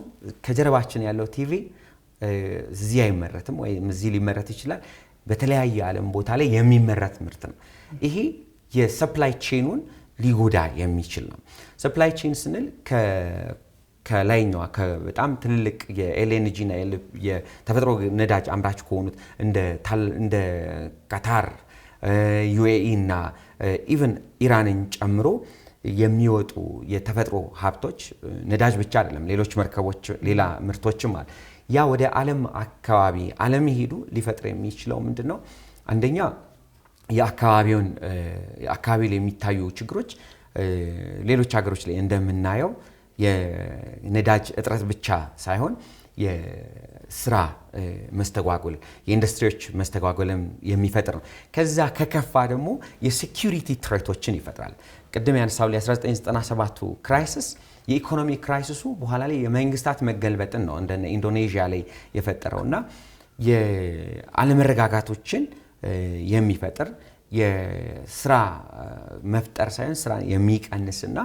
ከጀርባችን ያለው ቲቪ እዚህ አይመረትም፣ ወይም እዚህ ሊመረት ይችላል። በተለያየ ዓለም ቦታ ላይ የሚመረት ምርት ነው። ይሄ የሰፕላይ ቼኑን ሊጎዳ የሚችል ነው። ሰፕላይ ቼን ስንል ከላይኛዋ በጣም ትልልቅ የኤልኤንጂ እና የተፈጥሮ ነዳጅ አምራች ከሆኑት እንደ ቃታር፣ ዩኤኢ እና ኢቨን ኢራንን ጨምሮ የሚወጡ የተፈጥሮ ሀብቶች ነዳጅ ብቻ አይደለም፣ ሌሎች መርከቦች፣ ሌላ ምርቶችም አለ። ያ ወደ ዓለም አካባቢ ሄዱ ሊፈጥር የሚችለው ምንድነው? አንደኛ የአካባቢ ላይ የሚታዩ ችግሮች ሌሎች ሀገሮች ላይ እንደምናየው የነዳጅ እጥረት ብቻ ሳይሆን የስራ መስተጓጎል፣ የኢንዱስትሪዎች መስተጓጎልም የሚፈጥር ነው። ከዛ ከከፋ ደግሞ የሴኩሪቲ ትሬቶችን ይፈጥራል። ቅድም ያነሳው ለ1997ቱ ክራይሲስ የኢኮኖሚ ክራይሲሱ በኋላ ላይ የመንግስታት መገልበጥን ነው እንደ ኢንዶኔዥያ ላይ የፈጠረውና የአለመረጋጋቶችን የሚፈጥር የስራ መፍጠር ሳይሆን ስራ የሚቀንስና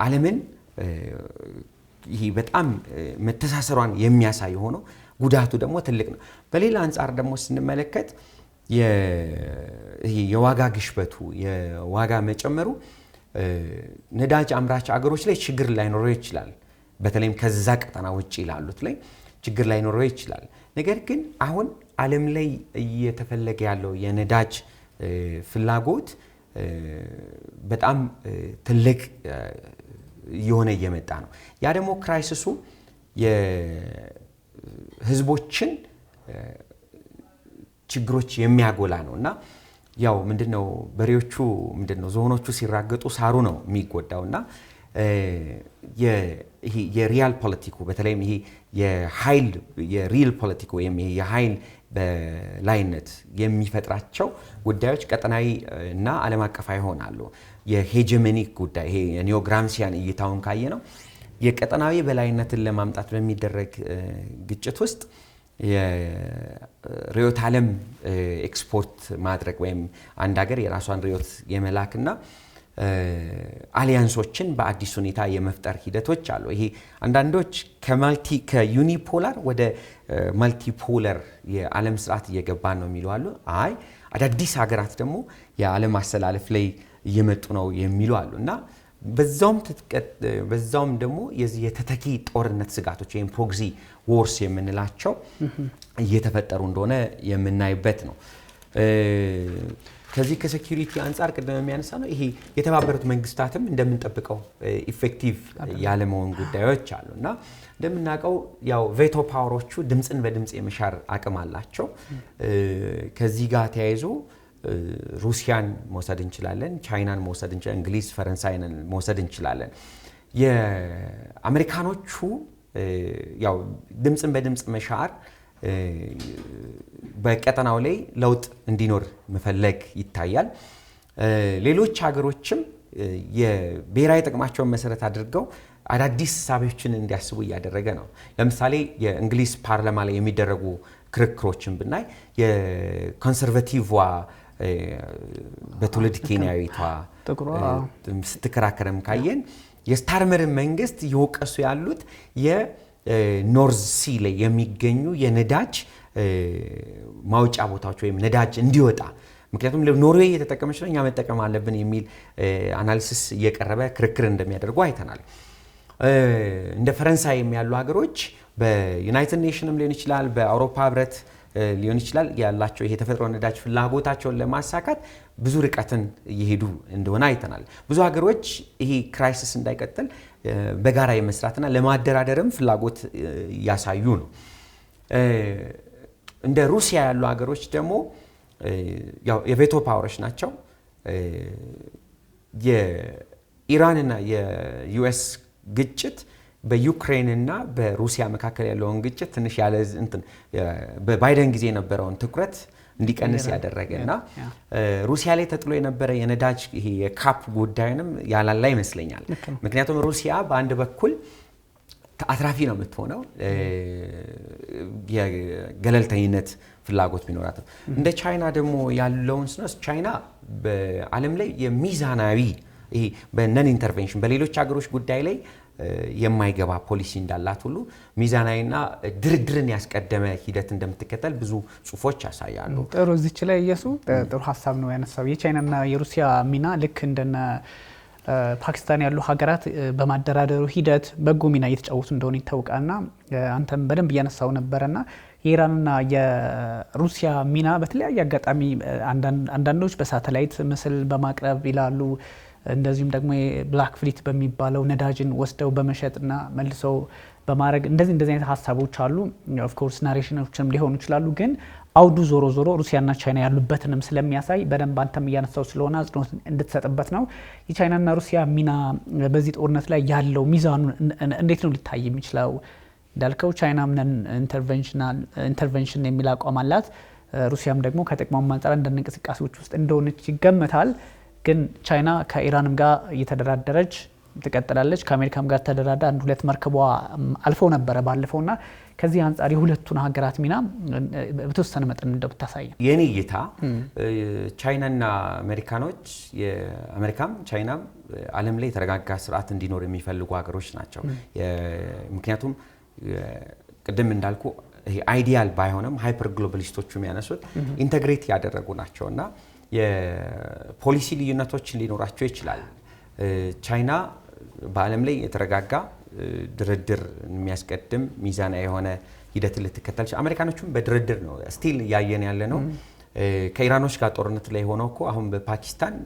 ዓለምን ይሄ በጣም መተሳሰሯን የሚያሳይ ሆኖ ጉዳቱ ደግሞ ትልቅ ነው። በሌላ አንጻር ደግሞ ስንመለከት የዋጋ ግሽበቱ የዋጋ መጨመሩ ነዳጅ አምራች አገሮች ላይ ችግር ላይኖረው ይችላል። በተለይም ከዛ ቀጠና ውጪ ላሉት ላይ ችግር ላይኖረው ይችላል። ነገር ግን አሁን ዓለም ላይ እየተፈለገ ያለው የነዳጅ ፍላጎት በጣም ትልቅ የሆነ እየመጣ ነው። ያ ደግሞ ክራይሲሱ የህዝቦችን ችግሮች የሚያጎላ ነውና ያው ምንድነው በሬዎቹ ምንድነው ዝሆኖቹ ሲራገጡ ሳሩ ነው የሚጎዳውና ይሄ የሪያል ፖለቲኩ በተለይም ይሄ የኃይል የሪል ፖለቲኩ ወይም ይሄ የኃይል በላይነት የሚፈጥራቸው ጉዳዮች ቀጠናዊ እና ዓለም አቀፋዊ ይሆናሉ። የሄጀሞኒክ ጉዳይ ይሄ የኒዮግራምሲያን እይታውን ካየ ነው የቀጠናዊ በላይነትን ለማምጣት በሚደረግ ግጭት ውስጥ የርዕዮተ ዓለም ኤክስፖርት ማድረግ ወይም አንድ ሀገር የራሷን ርዕዮት የመላክና አሊያንሶችን በአዲስ ሁኔታ የመፍጠር ሂደቶች አሉ። ይሄ አንዳንዶች ከዩኒፖላር ወደ ማልቲፖላር የዓለም ስርዓት እየገባን ነው የሚሉ አሉ። አይ አዳዲስ ሀገራት ደግሞ የዓለም አሰላለፍ ላይ እየመጡ ነው የሚሉ አሉ እና በዛውም ደግሞ የተተኪ ጦርነት ስጋቶች ወይም ፕሮክሲ ዎርስ የምንላቸው እየተፈጠሩ እንደሆነ የምናይበት ነው። ከዚህ ከሴኩሪቲ አንጻር ቅድም የሚያነሳ ነው ይሄ የተባበሩት መንግስታትም እንደምንጠብቀው ኢፌክቲቭ ያለመሆን ጉዳዮች አሉ እና እንደምናውቀው ያው ቬቶ ፓወሮቹ ድምፅን በድምፅ የመሻር አቅም አላቸው። ከዚህ ጋር ተያይዞ ሩሲያን መውሰድ እንችላለን፣ ቻይናን መውሰድ እንችላለን፣ እንግሊዝ ፈረንሳይን መውሰድ እንችላለን። የአሜሪካኖቹ ያው ድምፅን በድምፅ መሻር በቀጠናው ላይ ለውጥ እንዲኖር መፈለግ ይታያል። ሌሎች ሀገሮችም የብሔራዊ ጥቅማቸውን መሰረት አድርገው አዳዲስ ሀሳቦችን እንዲያስቡ እያደረገ ነው። ለምሳሌ የእንግሊዝ ፓርላማ ላይ የሚደረጉ ክርክሮችን ብናይ የኮንሰርቫቲቭ በትውልድ ኬንያዊቷ ስትከራከረም ካየን የስታርመርን መንግስት እየወቀሱ ያሉት የኖርዝ ሲ ላይ የሚገኙ የነዳጅ ማውጫ ቦታዎች ወይም ነዳጅ እንዲወጣ ምክንያቱም ኖርዌይ እየተጠቀመች ነው እኛ መጠቀም አለብን የሚል አናሊሲስ እየቀረበ ክርክር እንደሚያደርጉ አይተናል። እንደ ፈረንሳይ ያሉ ሀገሮች በዩናይትድ ኔሽንም ሊሆን ይችላል በአውሮፓ ህብረት ሊሆን ይችላል ያላቸው ይሄ ተፈጥሮ ነዳጅ ፍላጎታቸውን ለማሳካት ብዙ ርቀትን እየሄዱ እንደሆነ አይተናል። ብዙ ሀገሮች ይሄ ክራይሲስ እንዳይቀጥል በጋራ የመስራትና ለማደራደርም ፍላጎት ያሳዩ ነው። እንደ ሩሲያ ያሉ ሀገሮች ደግሞ ያው የቬቶ ፓወሮች ናቸው። የኢራንና የዩኤስ ግጭት በዩክሬንና በሩሲያ መካከል ያለውን ግጭት ትንሽ ያለ እንትን በባይደን ጊዜ የነበረውን ትኩረት እንዲቀንስ ያደረገና ሩሲያ ላይ ተጥሎ የነበረ የነዳጅ ይሄ የካፕ ጉዳይንም ያላላ ይመስለኛል። ምክንያቱም ሩሲያ በአንድ በኩል አትራፊ ነው የምትሆነው የገለልተኝነት ፍላጎት ቢኖራትም እንደ ቻይና ደግሞ ያለውን ስነስ ቻይና በዓለም ላይ የሚዛናዊ ይሄ በነን ኢንተርቬንሽን በሌሎች ሀገሮች ጉዳይ ላይ የማይገባ ፖሊሲ እንዳላት ሁሉ ሚዛናዊና ድርድርን ያስቀደመ ሂደት እንደምትከተል ብዙ ጽሁፎች ያሳያሉ። ጥሩ እዚች ላይ ኢየሱ ጥሩ ሀሳብ ነው ያነሳው። የቻይናና የሩሲያ ሚና ልክ እንደነ ፓኪስታን ያሉ ሀገራት በማደራደሩ ሂደት በጎ ሚና እየተጫወቱ እንደሆነ ይታወቃልና አንተም በደንብ እያነሳው ነበርና የኢራንና የሩሲያ ሚና በተለያየ አጋጣሚ አንዳንዶች በሳተላይት ምስል በማቅረብ ይላሉ። እንደዚሁም ደግሞ ብላክ ፍሊት በሚባለው ነዳጅን ወስደው በመሸጥና መልሰው በማድረግ እንደዚህ አይነት ሀሳቦች አሉ። ኦፍ ኮርስ ናሬሽኖችም ሊሆኑ ይችላሉ። ግን አውዱ ዞሮ ሩሲያና ቻይና ያሉበትንም ስለሚያሳይ በደንብ አንተም እያነሳው ስለሆነ አጽንኦት እንድትሰጥበት ነው። የቻይናና ሩሲያ ሚና በዚህ ጦርነት ላይ ያለው ሚዛኑ እንዴት ነው ሊታይ የሚችለው? እንዳልከው ቻይናም ነን ኢንተርቬንሽን የሚል አቋም አላት። ሩሲያም ደግሞ ከጥቅሟም አንጻር እንደ እንቅስቃሴዎች ውስጥ እንደሆነች ይገመታል። ግን ቻይና ከኢራንም ጋር እየተደራደረች ትቀጥላለች። ከአሜሪካም ጋር ተደራዳ አንድ ሁለት መርከቧ አልፈው ነበረ ባለፈውና ከዚህ አንጻር የሁለቱን ሀገራት ሚና በተወሰነ መጠን እንደምታሳይ የኔ እይታ ቻይናና አሜሪካኖች የአሜሪካም ቻይናም ዓለም ላይ የተረጋጋ ስርዓት እንዲኖር የሚፈልጉ ሀገሮች ናቸው። ምክንያቱም ቅድም እንዳልኩ ይሄ አይዲያል ባይሆንም ሃይፐር ግሎባሊስቶቹ የሚያነሱት ኢንተግሬት ያደረጉ ናቸውና የፖሊሲ ልዩነቶች ሊኖራቸው ይችላል። ቻይና በዓለም ላይ የተረጋጋ ድርድር የሚያስቀድም ሚዛናዊ የሆነ ሂደት ልትከተል አሜሪካኖቹም በድርድር ነው ስቲል ያየን ያለ ነው። ከኢራኖች ጋር ጦርነት ላይ ሆነው እኮ አሁን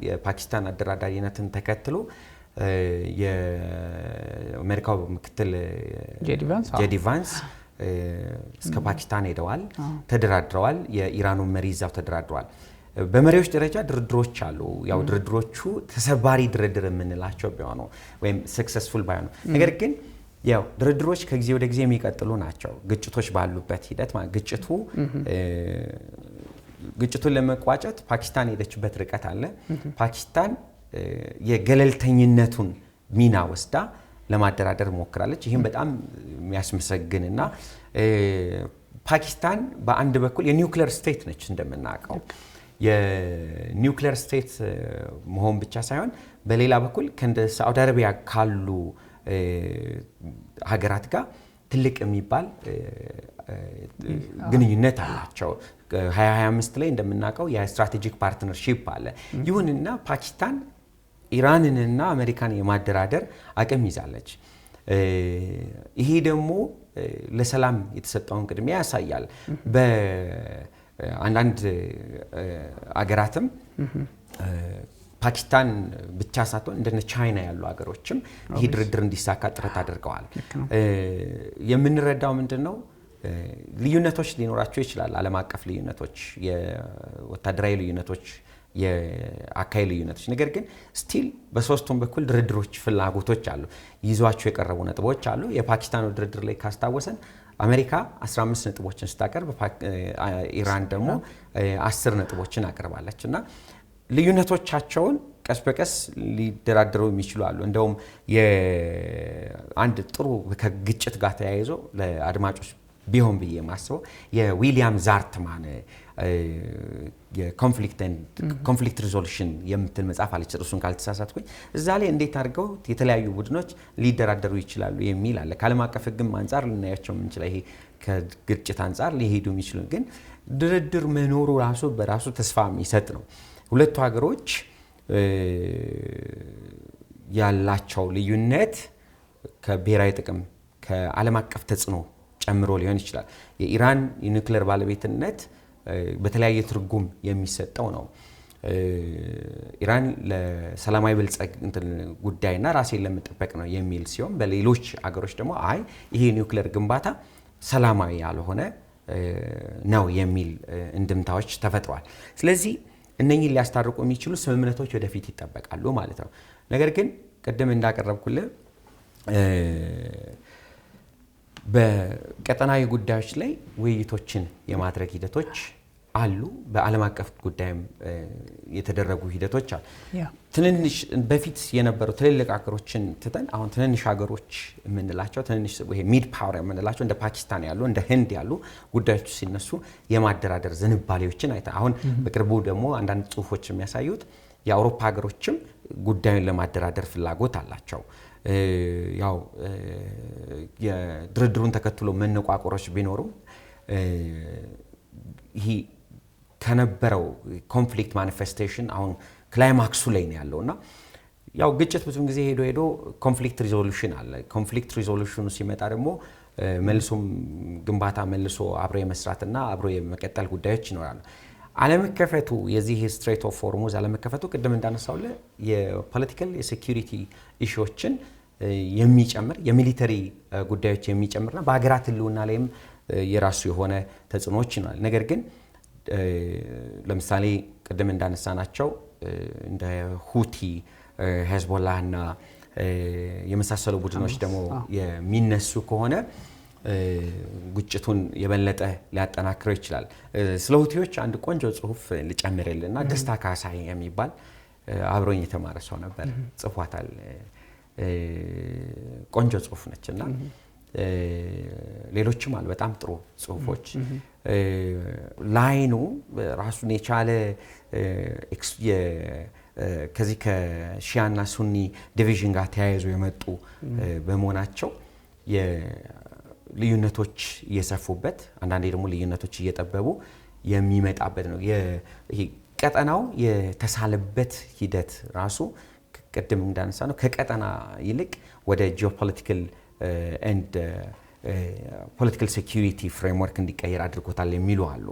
የፓኪስታን አደራዳሪነትን ተከትሎ የአሜሪካው ምክትል ጄዲ ቫንስ እስከ ፓኪስታን ሄደዋል፣ ተደራድረዋል። የኢራኑ መሪ እዛው ተደራድረዋል። በመሪዎች ደረጃ ድርድሮች አሉ። ያው ድርድሮቹ ተሰባሪ ድርድር የምንላቸው ቢሆኑ ወይም ሰክሰስፉል ባይሆኑ፣ ነገር ግን ያው ድርድሮች ከጊዜ ወደ ጊዜ የሚቀጥሉ ናቸው። ግጭቶች ባሉበት ሂደት ማለት ግጭቱን ለመቋጨት ፓኪስታን የሄደችበት ርቀት አለ። ፓኪስታን የገለልተኝነቱን ሚና ወስዳ ለማደራደር ሞክራለች። ይህም በጣም የሚያስመሰግንና ፓኪስታን በአንድ በኩል የኒውክሌር ስቴት ነች እንደምናውቀው። የኒውክሌር ስቴት መሆን ብቻ ሳይሆን በሌላ በኩል ከእንደ ሳዑዲ አረቢያ ካሉ ሀገራት ጋር ትልቅ የሚባል ግንኙነት አላቸው። 2025 ላይ እንደምናውቀው የስትራቴጂክ ፓርትነርሺፕ አለ። ይሁንና ፓኪስታን ኢራንንና አሜሪካን የማደራደር አቅም ይዛለች። ይሄ ደግሞ ለሰላም የተሰጠውን ቅድሚያ ያሳያል። በአንዳንድ አገራትም ፓኪስታን ብቻ ሳትሆን እንደነ ቻይና ያሉ ሀገሮችም ይሄ ድርድር እንዲሳካ ጥረት አድርገዋል። የምንረዳው ምንድነው? ልዩነቶች ሊኖራቸው ይችላል። ዓለም አቀፍ ልዩነቶች፣ የወታደራዊ ልዩነቶች፣ የአካባቢ ልዩነቶች። ነገር ግን ስቲል በሶስቱም በኩል ድርድሮች ፍላጎቶች አሉ። ይዟቸው የቀረቡ ነጥቦች አሉ። የፓኪስታኑ ድርድር ላይ ካስታወሰን አሜሪካ 15 ነጥቦችን ስታቀርብ ኢራን ደግሞ 10 ነጥቦችን አቅርባለች እና ልዩነቶቻቸውን ቀስ በቀስ ሊደራደሩ የሚችሉ አሉ። እንደውም አንድ ጥሩ ከግጭት ጋር ተያይዞ ለአድማጮች ቢሆን ብዬ የማስበው የዊሊያም ዛርትማን የኮንፍሊክት ሪዞሉሽን የምትል መጽሐፍ አለች። እሱን ካልተሳሳትኩኝ እዛ ላይ እንዴት አድርገው የተለያዩ ቡድኖች ሊደራደሩ ይችላሉ የሚል አለ። ከዓለም አቀፍ ሕግም አንጻር ልናያቸው የምንችለው ይሄ ከግጭት አንጻር ሊሄዱ የሚችሉ ግን ድርድር መኖሩ ራሱ በራሱ ተስፋ የሚሰጥ ነው። ሁለቱ ሀገሮች ያላቸው ልዩነት ከብሔራዊ ጥቅም ከዓለም አቀፍ ተጽዕኖ ጨምሮ ሊሆን ይችላል። የኢራን የኒውክሌር ባለቤትነት በተለያየ ትርጉም የሚሰጠው ነው። ኢራን ለሰላማዊ ብልጽግ ጉዳይና ራሴን ለመጠበቅ ነው የሚል ሲሆን፣ በሌሎች አገሮች ደግሞ አይ ይሄ ኒውክሌር ግንባታ ሰላማዊ ያልሆነ ነው የሚል እንድምታዎች ተፈጥረዋል። ስለዚህ እነኚህን ሊያስታርቁ የሚችሉ ስምምነቶች ወደፊት ይጠበቃሉ ማለት ነው። ነገር ግን ቅድም እንዳቀረብኩልህ በቀጠናዊ ጉዳዮች ላይ ውይይቶችን የማድረግ ሂደቶች አሉ። በዓለም አቀፍ ጉዳይም የተደረጉ ሂደቶች አሉ። ትንንሽ በፊት የነበሩ ትልልቅ ሀገሮችን ትተን አሁን ትንንሽ ሀገሮች የምንላቸው ትንንሽ ሚድ ፓወር የምንላቸው እንደ ፓኪስታን ያሉ እንደ ህንድ ያሉ ጉዳዮች ሲነሱ የማደራደር ዝንባሌዎችን አይተን አሁን በቅርቡ ደግሞ አንዳንድ ጽሁፎች የሚያሳዩት የአውሮፓ ሀገሮችም ጉዳዩን ለማደራደር ፍላጎት አላቸው። ያው የድርድሩን ተከትሎ መነቋቆሮች ቢኖሩም ይሄ ከነበረው ኮንፍሊክት ማኒፌስቴሽን አሁን ክላይማክሱ ላይ ነው ያለውና ያው ግጭት ብዙ ጊዜ ሄዶ ኮንፍሊክት ሪዞሉሽን አለ። ኮንፍሊክት ሪዞሉሽኑ ሲመጣ ደግሞ መልሶም ግንባታ መልሶ አብሮ የመስራትና አብሮ የመቀጠል ጉዳዮች ይኖራሉ። አለመከፈቱ የዚህ ስትሬት ኦፍ ሆርሙዝ አለመከፈቱ ቅድም እንዳነሳውለ የፖለቲካል የሴኩሪቲ ኢሹዎችን የሚጨምር የሚሊተሪ ጉዳዮች የሚጨምርና በሀገራት ህልውና ላይም የራሱ የሆነ ተጽዕኖዎች ይኖራል። ነገር ግን ለምሳሌ ቅድም እንዳነሳናቸው እንደ ሁቲ ሄዝቦላህና የመሳሰሉ ቡድኖች ደግሞ የሚነሱ ከሆነ ግጭቱን የበለጠ ሊያጠናክረው ይችላል። ስለ ሁቲዎች አንድ ቆንጆ ጽሁፍ ልጨምርልና ደስታ ካሳይ የሚባል አብሮኝ የተማረ ሰው ነበር ጽፏታል። ቆንጆ ጽሁፍ ነችና ሌሎችም አሉ በጣም ጥሩ ጽሁፎች። ላይኑ ራሱን የቻለ ከዚህ ከሺያና ሱኒ ዲቪዥን ጋር ተያይዞ የመጡ በመሆናቸው ልዩነቶች እየሰፉበት አንዳንዴ ደግሞ ልዩነቶች እየጠበቡ የሚመጣበት ነው። ይሄ ቀጠናው የተሳለበት ሂደት ራሱ ቅድም እንዳነሳ ነው ከቀጠና ይልቅ ወደ ጂኦፖለቲካል ኤንድ ፖለቲካል ሴኩሪቲ ፍሬምወርክ እንዲቀየር አድርጎታል የሚሉ አሉ።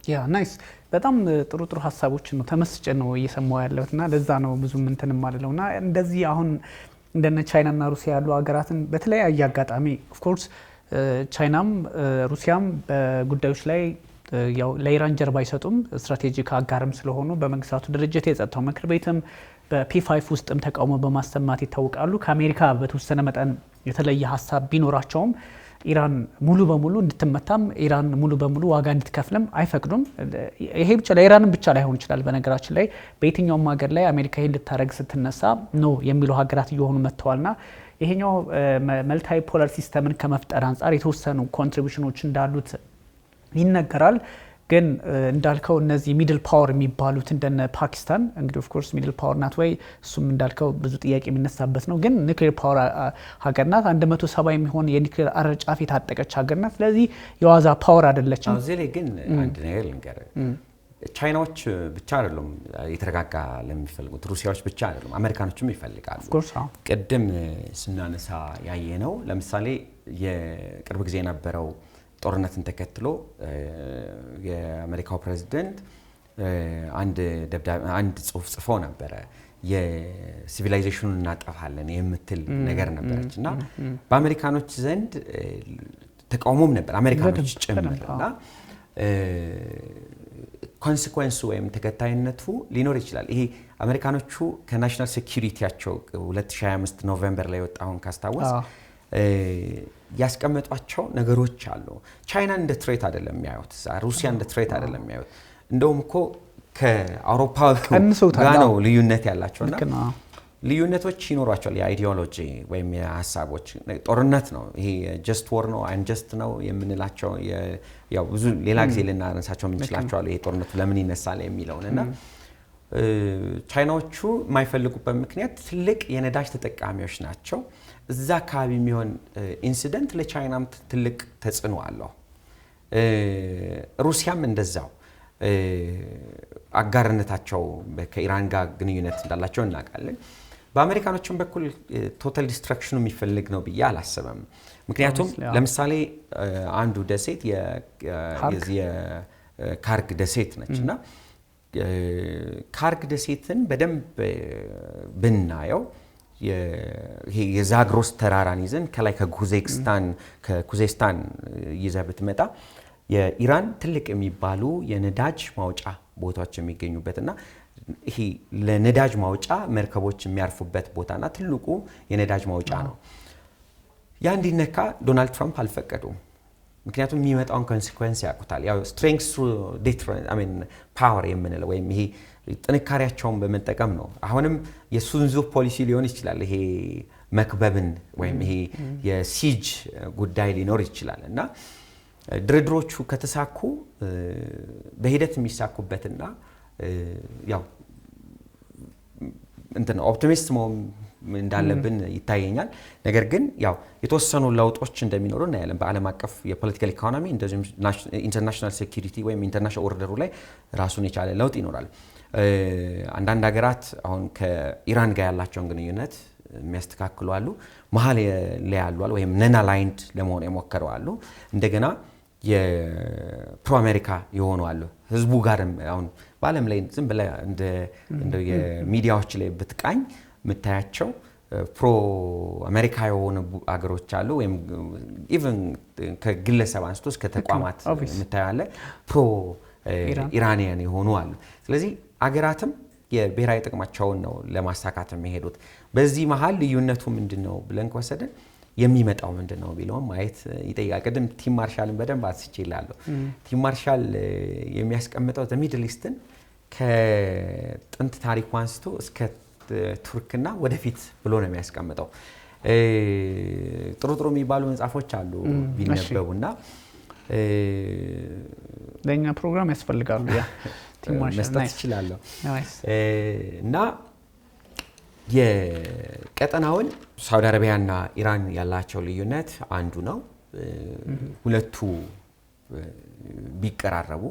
ያ ናይስ። በጣም ጥሩ ጥሩ ሀሳቦችን ነው ተመስጬ ነው እየሰማው ያለሁትና ለዛ ነው ብዙ ምንትን ማለለውና እንደዚህ አሁን እንደነ ቻይና እና ሩሲያ ያሉ ሀገራትን በተለያየ አጋጣሚ ኦፍ ኮርስ ቻይናም ሩሲያም በጉዳዮች ላይ ያው ለኢራን ጀርባ አይሰጡም፣ ስትራቴጂክ አጋርም ስለሆኑ በመንግስታቱ ድርጅት የጸጥታው ምክር ቤትም በፒ5 ውስጥም ተቃውሞ በማሰማት ይታወቃሉ። ከአሜሪካ በተወሰነ መጠን የተለየ ሀሳብ ቢኖራቸውም ኢራን ሙሉ በሙሉ እንድትመታም ኢራን ሙሉ በሙሉ ዋጋ እንድትከፍልም አይፈቅዱም። ይሄ ብቻ ለኢራንም ብቻ ላይሆን ይችላል። በነገራችን ላይ በየትኛውም ሀገር ላይ አሜሪካ ይሄን ልታረግ ስትነሳ ኖ የሚሉ ሀገራት እየሆኑ መጥተዋልና ይሄኛው መልታይ ፖላር ሲስተምን ከመፍጠር አንጻር የተወሰኑ ኮንትሪቢዩሽኖች እንዳሉት ይነገራል። ግን እንዳልከው እነዚህ ሚድል ፓወር የሚባሉት እንደነ ፓኪስታን እንግዲህ ኦፍ ኮርስ ሚድል ፓወር ናት ወይ እሱም እንዳልከው ብዙ ጥያቄ የሚነሳበት ነው። ግን ኒውክሌር ፓወር ሀገር ናት። 170 የሚሆን የኒውክሌር አረጫፍ የታጠቀች ሀገር ናት። ስለዚህ የዋዛ ፓወር አይደለችም። እዚህ ላይ ግን አንድ ነገር ልንገርህ፣ ቻይናዎች ብቻ አይደሉም የተረጋጋ ለሚፈልጉት፣ ሩሲያዎች ብቻ አይደሉም፣ አሜሪካኖችም ይፈልጋሉ። ቅድም ስናነሳ ያየ ነው። ለምሳሌ የቅርብ ጊዜ የነበረው ጦርነትን ተከትሎ የአሜሪካው ፕሬዝዳንት አንድ ጽሁፍ ጽፎ ነበረ። የሲቪላይዜሽኑን እናጠፋለን የምትል ነገር ነበረች እና በአሜሪካኖች ዘንድ ተቃውሞም ነበር፣ አሜሪካኖች ጭምርና ኮንሲኩዌንሱ ወይም ተከታይነቱ ሊኖር ይችላል። ይሄ አሜሪካኖቹ ከናሽናል ሴኩሪቲያቸው 2025 ኖቬምበር ላይ ወጣውን ካስታወስ ያስቀመጧቸው ነገሮች አሉ። ቻይና እንደ ትሬት አይደለም የሚያዩት፣ ሩሲያ እንደ ትሬት አይደለም የሚያዩት። እንደውም እኮ ከአውሮፓ ጋር ነው ልዩነት ያላቸውና ልዩነቶች ይኖሯቸዋል። የአይዲዮሎጂ ወይም የሀሳቦች ጦርነት ነው። ይሄ ጀስት ወር ነው አንጀስት ነው የምንላቸው ያው ብዙ ሌላ ጊዜ ልናነሳቸው የምንችላቸው ይሄ ጦርነቱ ለምን ይነሳል የሚለውንና ቻይናዎቹ የማይፈልጉበት ምክንያት ትልቅ የነዳጅ ተጠቃሚዎች ናቸው። እዛ አካባቢ የሚሆን ኢንሲደንት ለቻይናም ትልቅ ተጽዕኖ አለው። ሩሲያም እንደዛው አጋርነታቸው ከኢራን ጋር ግንኙነት እንዳላቸው እናውቃለን። በአሜሪካኖችም በኩል ቶታል ዲስትራክሽኑ የሚፈልግ ነው ብዬ አላስብም። ምክንያቱም ለምሳሌ አንዱ ደሴት የካርግ ደሴት ነች እና ካርግ ደሴትን በደንብ ብናየው የዛግሮስ ተራራን ይዘን ከላይ ከኩዜስታን ይዘህ ብትመጣ የኢራን ትልቅ የሚባሉ የነዳጅ ማውጫ ቦታዎች የሚገኙበትና ይሄ ለነዳጅ ማውጫ መርከቦች የሚያርፉበት ቦታና ትልቁ የነዳጅ ማውጫ ነው። ያ እንዲነካ ዶናልድ ትራምፕ አልፈቀዱም። ምክንያቱም የሚመጣውን ኮንሲኩዌንስ ያውቁታል። ያው ስትሬንግዝ ትሩ ፓወር የምንለው ወይም ይሄ ጥንካሬያቸውን በመጠቀም ነው። አሁንም የሱንዙ ፖሊሲ ሊሆን ይችላል። ይሄ መክበብን ወይም ይሄ የሲጅ ጉዳይ ሊኖር ይችላል እና ድርድሮቹ ከተሳኩ በሂደት የሚሳኩበትና ያው እንትን ኦፕቲሚስት መሆን እንዳለብን ይታየኛል። ነገር ግን ያው የተወሰኑ ለውጦች እንደሚኖሩ እናያለን። በዓለም አቀፍ የፖለቲካል ኢኮኖሚ እንደዚሁም ኢንተርናሽናል ሴኩሪቲ ወይም ኢንተርናሽናል ኦርደሩ ላይ ራሱን የቻለ ለውጥ ይኖራል። አንዳንድ ሀገራት አሁን ከኢራን ጋር ያላቸውን ግንኙነት የሚያስተካክሉ አሉ። መሀል ላይ ያሉ አሉ ወይም ነን አላይንድ ለመሆን የሞከሩ አሉ። እንደገና የፕሮ አሜሪካ የሆኑ አሉ። ህዝቡ ጋርም አሁን በዓለም ላይ ዝም ብለህ እንደ የሚዲያዎች ላይ ብትቃኝ የምታያቸው ፕሮ አሜሪካ የሆኑ አገሮች አሉ። ወይም ኢቭን ከግለሰብ አንስቶ እስከ ተቋማት የምታያለ ፕሮ ኢራኒያን የሆኑ አሉ። ስለዚህ አገራትም የብሔራዊ ጥቅማቸውን ነው ለማሳካት የሚሄዱት። በዚህ መሀል ልዩነቱ ምንድነው ብለን ከወሰደን የሚመጣው ምንድነው ቢለውም ማየት ይጠይቃል። ቅድም ቲም ማርሻልን በደንብ አስችላለሁ። ቲም ማርሻል የሚያስቀምጠው ሚድል ኢስትን ከጥንት ታሪኩ አንስቶ እስከ ቱርክና ወደፊት ብሎ ነው የሚያስቀምጠው። ጥሩ ጥሩ የሚባሉ መጽሐፎች አሉ ቢነበቡና ለኛ ፕሮግራም ያስፈልጋሉ። ያ ቲም ማርሻል መስጠት ይችላል እና የቀጠናውን ሳውዲ አረቢያና ኢራን ያላቸው ልዩነት አንዱ ነው። ሁለቱ ቢቀራረቡ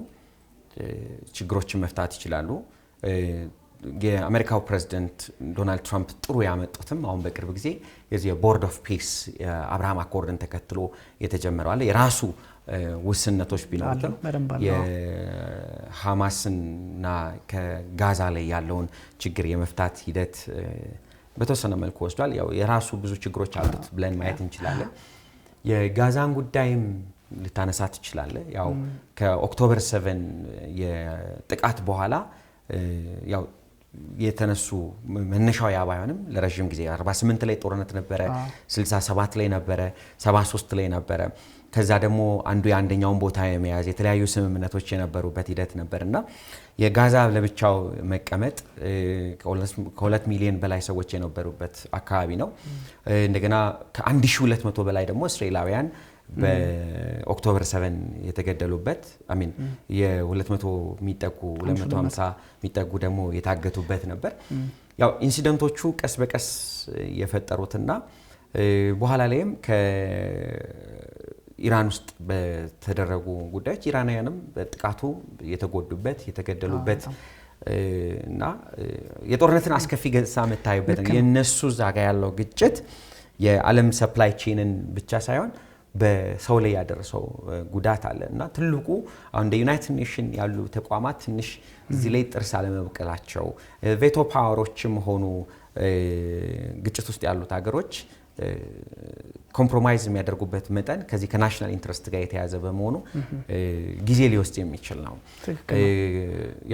ችግሮችን መፍታት ይችላሉ። የአሜሪካው ፕሬዝዳንት ዶናልድ ትራምፕ ጥሩ ያመጡትም አሁን በቅርብ ጊዜ የዚህ ቦርድ ኦፍ ፒስ የአብርሃም አኮርድን ተከትሎ የተጀመረው አለ። የራሱ ውስንነቶች ቢኖርም የሐማስና ከጋዛ ላይ ያለውን ችግር የመፍታት ሂደት በተወሰነ መልኩ ወስዷል። ያው የራሱ ብዙ ችግሮች አሉት ብለን ማየት እንችላለን። የጋዛን ጉዳይም ልታነሳ ትችላለህ። ያው ከኦክቶበር 7 የጥቃት በኋላ ያው የተነሱ መነሻው ያ ባይሆንም ለረጅም ጊዜ 48 ላይ ጦርነት ነበረ፣ 67 ላይ ነበረ፣ 73 ላይ ነበረ። ከዛ ደግሞ አንዱ የአንደኛውን ቦታ የመያዝ የተለያዩ ስምምነቶች የነበሩበት ሂደት ነበርና የጋዛ ለብቻው መቀመጥ ከ2 ሚሊዮን በላይ ሰዎች የነበሩበት አካባቢ ነው። እንደገና ከ1200 በላይ ደግሞ እስራኤላውያን በኦክቶበር 7 የተገደሉበት አሚን የ200 የሚጠጉ 250 የሚጠጉ ደግሞ የታገቱበት ነበር። ያው ኢንሲደንቶቹ ቀስ በቀስ የፈጠሩትና በኋላ ላይም ከኢራን ውስጥ በተደረጉ ጉዳዮች ኢራናውያንም በጥቃቱ የተጎዱበት የተገደሉበት እና የጦርነትን አስከፊ ገጽታ መታየበት የነሱ ዛጋ ያለው ግጭት የዓለም ሰፕላይ ቼንን ብቻ ሳይሆን በሰው ላይ ያደረሰው ጉዳት አለ እና ትልቁ አሁን እንደ ዩናይትድ ኔሽን ያሉ ተቋማት ትንሽ እዚህ ላይ ጥርስ አለመብቀላቸው ቬቶ ፓወሮችም ሆኑ ግጭት ውስጥ ያሉት ሀገሮች ኮምፕሮማይዝ የሚያደርጉበት መጠን ከዚህ ከናሽናል ኢንትረስት ጋር የተያዘ በመሆኑ ጊዜ ሊወስድ የሚችል ነው።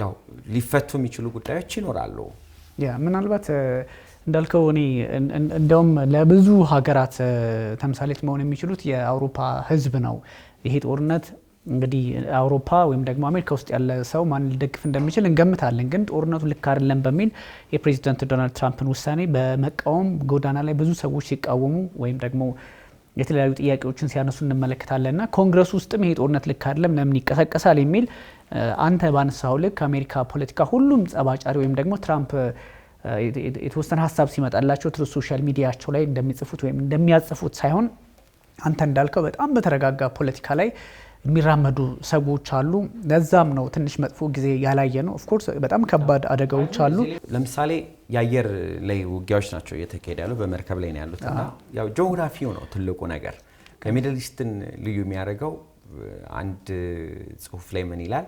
ያው ሊፈቱ የሚችሉ ጉዳዮች ይኖራሉ። ምናልባት እንዳልከው እኔ እንደውም ለብዙ ሀገራት ተምሳሌት መሆን የሚችሉት የአውሮፓ ህዝብ ነው። ይሄ ጦርነት እንግዲህ አውሮፓ ወይም ደግሞ አሜሪካ ውስጥ ያለ ሰው ማን ሊደግፍ እንደሚችል እንገምታለን። ግን ጦርነቱ ልክ አይደለም በሚል የፕሬዚዳንት ዶናልድ ትራምፕን ውሳኔ በመቃወም ጎዳና ላይ ብዙ ሰዎች ሲቃወሙ ወይም ደግሞ የተለያዩ ጥያቄዎችን ሲያነሱ እንመለከታለንና ኮንግረስ ውስጥም ይሄ ጦርነት ልክ አይደለም ለምን ይቀሰቀሳል የሚል አንተ ባነሳው ልክ አሜሪካ ፖለቲካ ሁሉም ጸባጫሪ ወይም ደግሞ ትራምፕ የተወሰነ ሀሳብ ሲመጣላቸው ትሩ ሶሻል ሚዲያቸው ላይ እንደሚጽፉት ወይም እንደሚያጽፉት ሳይሆን አንተ እንዳልከው በጣም በተረጋጋ ፖለቲካ ላይ የሚራመዱ ሰዎች አሉ። ለዛም ነው ትንሽ መጥፎ ጊዜ ያላየ ነው። ኦፍ ኮርስ በጣም ከባድ አደጋዎች አሉ። ለምሳሌ የአየር ላይ ውጊያዎች ናቸው እየተካሄዱ ያለው በመርከብ ላይ ነው ያሉትና ያው ጂኦግራፊው ነው ትልቁ ነገር። ከሚድል ኢስትን ልዩ የሚያደርገው አንድ ጽሁፍ ላይ ምን ይላል?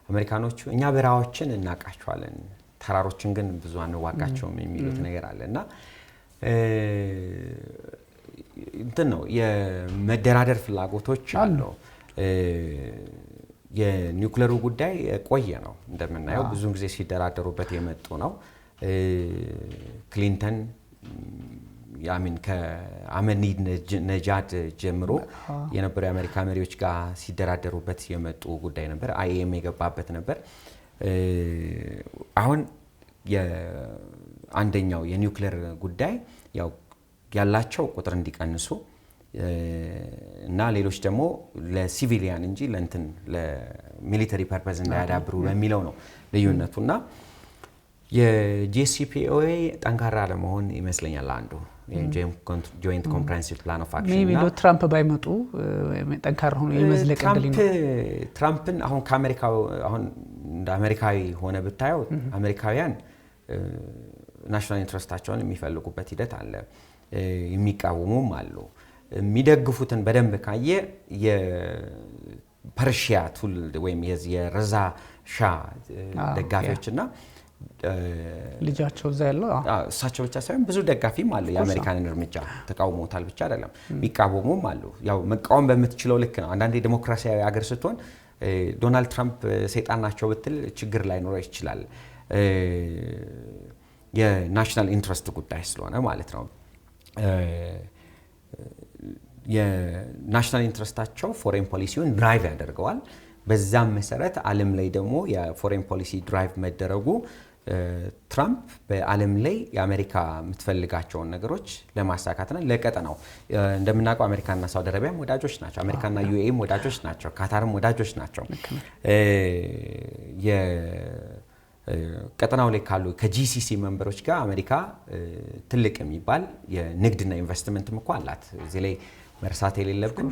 አሜሪካኖቹ እኛ በረሃዎችን እናውቃቸዋለን ተራሮችን ግን ብዙ አንዋጋቸውም የሚሉት ነገር አለና እንትን ነው የመደራደር ፍላጎቶች አሉ። የኒውክሌሩ ጉዳይ ቆየ ነው እንደምናየው ብዙ ጊዜ ሲደራደሩበት የመጡ ነው። ክሊንተን ያሚን ከአህመዲነጃድ ጀምሮ የነበሩ የአሜሪካ መሪዎች ጋር ሲደራደሩበት የመጡ ጉዳይ ነበር። አይኤም የገባበት ነበር። አሁን የአንደኛው የኒውክሌር ጉዳይ ያው ያላቸው ቁጥር እንዲቀንሱ እና ሌሎች ደግሞ ለሲቪሊያን እንጂ ለእንትን ለሚሊተሪ ፐርፐዝ እንዳያዳብሩ በሚለው ነው ልዩነቱና የጄሲፒኦኤ ጠንካራ ለመሆን ይመስለኛል አንዱ ጆይንት ኮምፕሬሄንሲቭ ፕላን ኦፍ አክሽን ሜቢ ትራምፕ ባይመጡ ጠንካራ ሆኖ የመዝለቅ እድል ነው። ትራምፕን አሁን ከአሜሪካው አሁን እንደ አሜሪካዊ ሆነ ብታየው አሜሪካውያን ናሽናል ኢንትረስታቸውን የሚፈልጉበት ሂደት አለ፣ የሚቃወሙም አሉ። የሚደግፉትን በደንብ ካየ የፐርሺያ ቱል ወይም የረዛ ሻ ደጋፊዎችና ልጃቸው እዛ ያለው እሳቸው ብቻ ሳይሆን ብዙ ደጋፊም አለ። የአሜሪካንን እርምጃ ተቃውሞታል ብቻ አይደለም የሚቃወሙም አሉ። ያው መቃወም በምትችለው ልክ ነው። አንዳንዴ ዲሞክራሲያዊ ሀገር ስትሆን ዶናልድ ትራምፕ ሰይጣን ናቸው ብትል ችግር ላይኖር ይችላል። የናሽናል ኢንትረስት ጉዳይ ስለሆነ ማለት ነው። የናሽናል ኢንትረስታቸው ፎሬን ፖሊሲውን ድራይቭ ያደርገዋል። በዛም መሰረት ዓለም ላይ ደግሞ የፎሬን ፖሊሲ ድራይቭ መደረጉ ትራምፕ በዓለም ላይ የአሜሪካ የምትፈልጋቸውን ነገሮች ለማሳካትና ለቀጠናው እንደምናውቀው አሜሪካና ሳውዲ አረቢያም ወዳጆች ናቸው። አሜሪካና ዩኤም ወዳጆች ናቸው። ካታርም ወዳጆች ናቸው። የቀጠናው ላይ ካሉ ከጂሲሲ ሜምበሮች ጋር አሜሪካ ትልቅ የሚባል የንግድና ኢንቨስትመንትም እኮ አላት። እዚህ ላይ መርሳት የሌለብን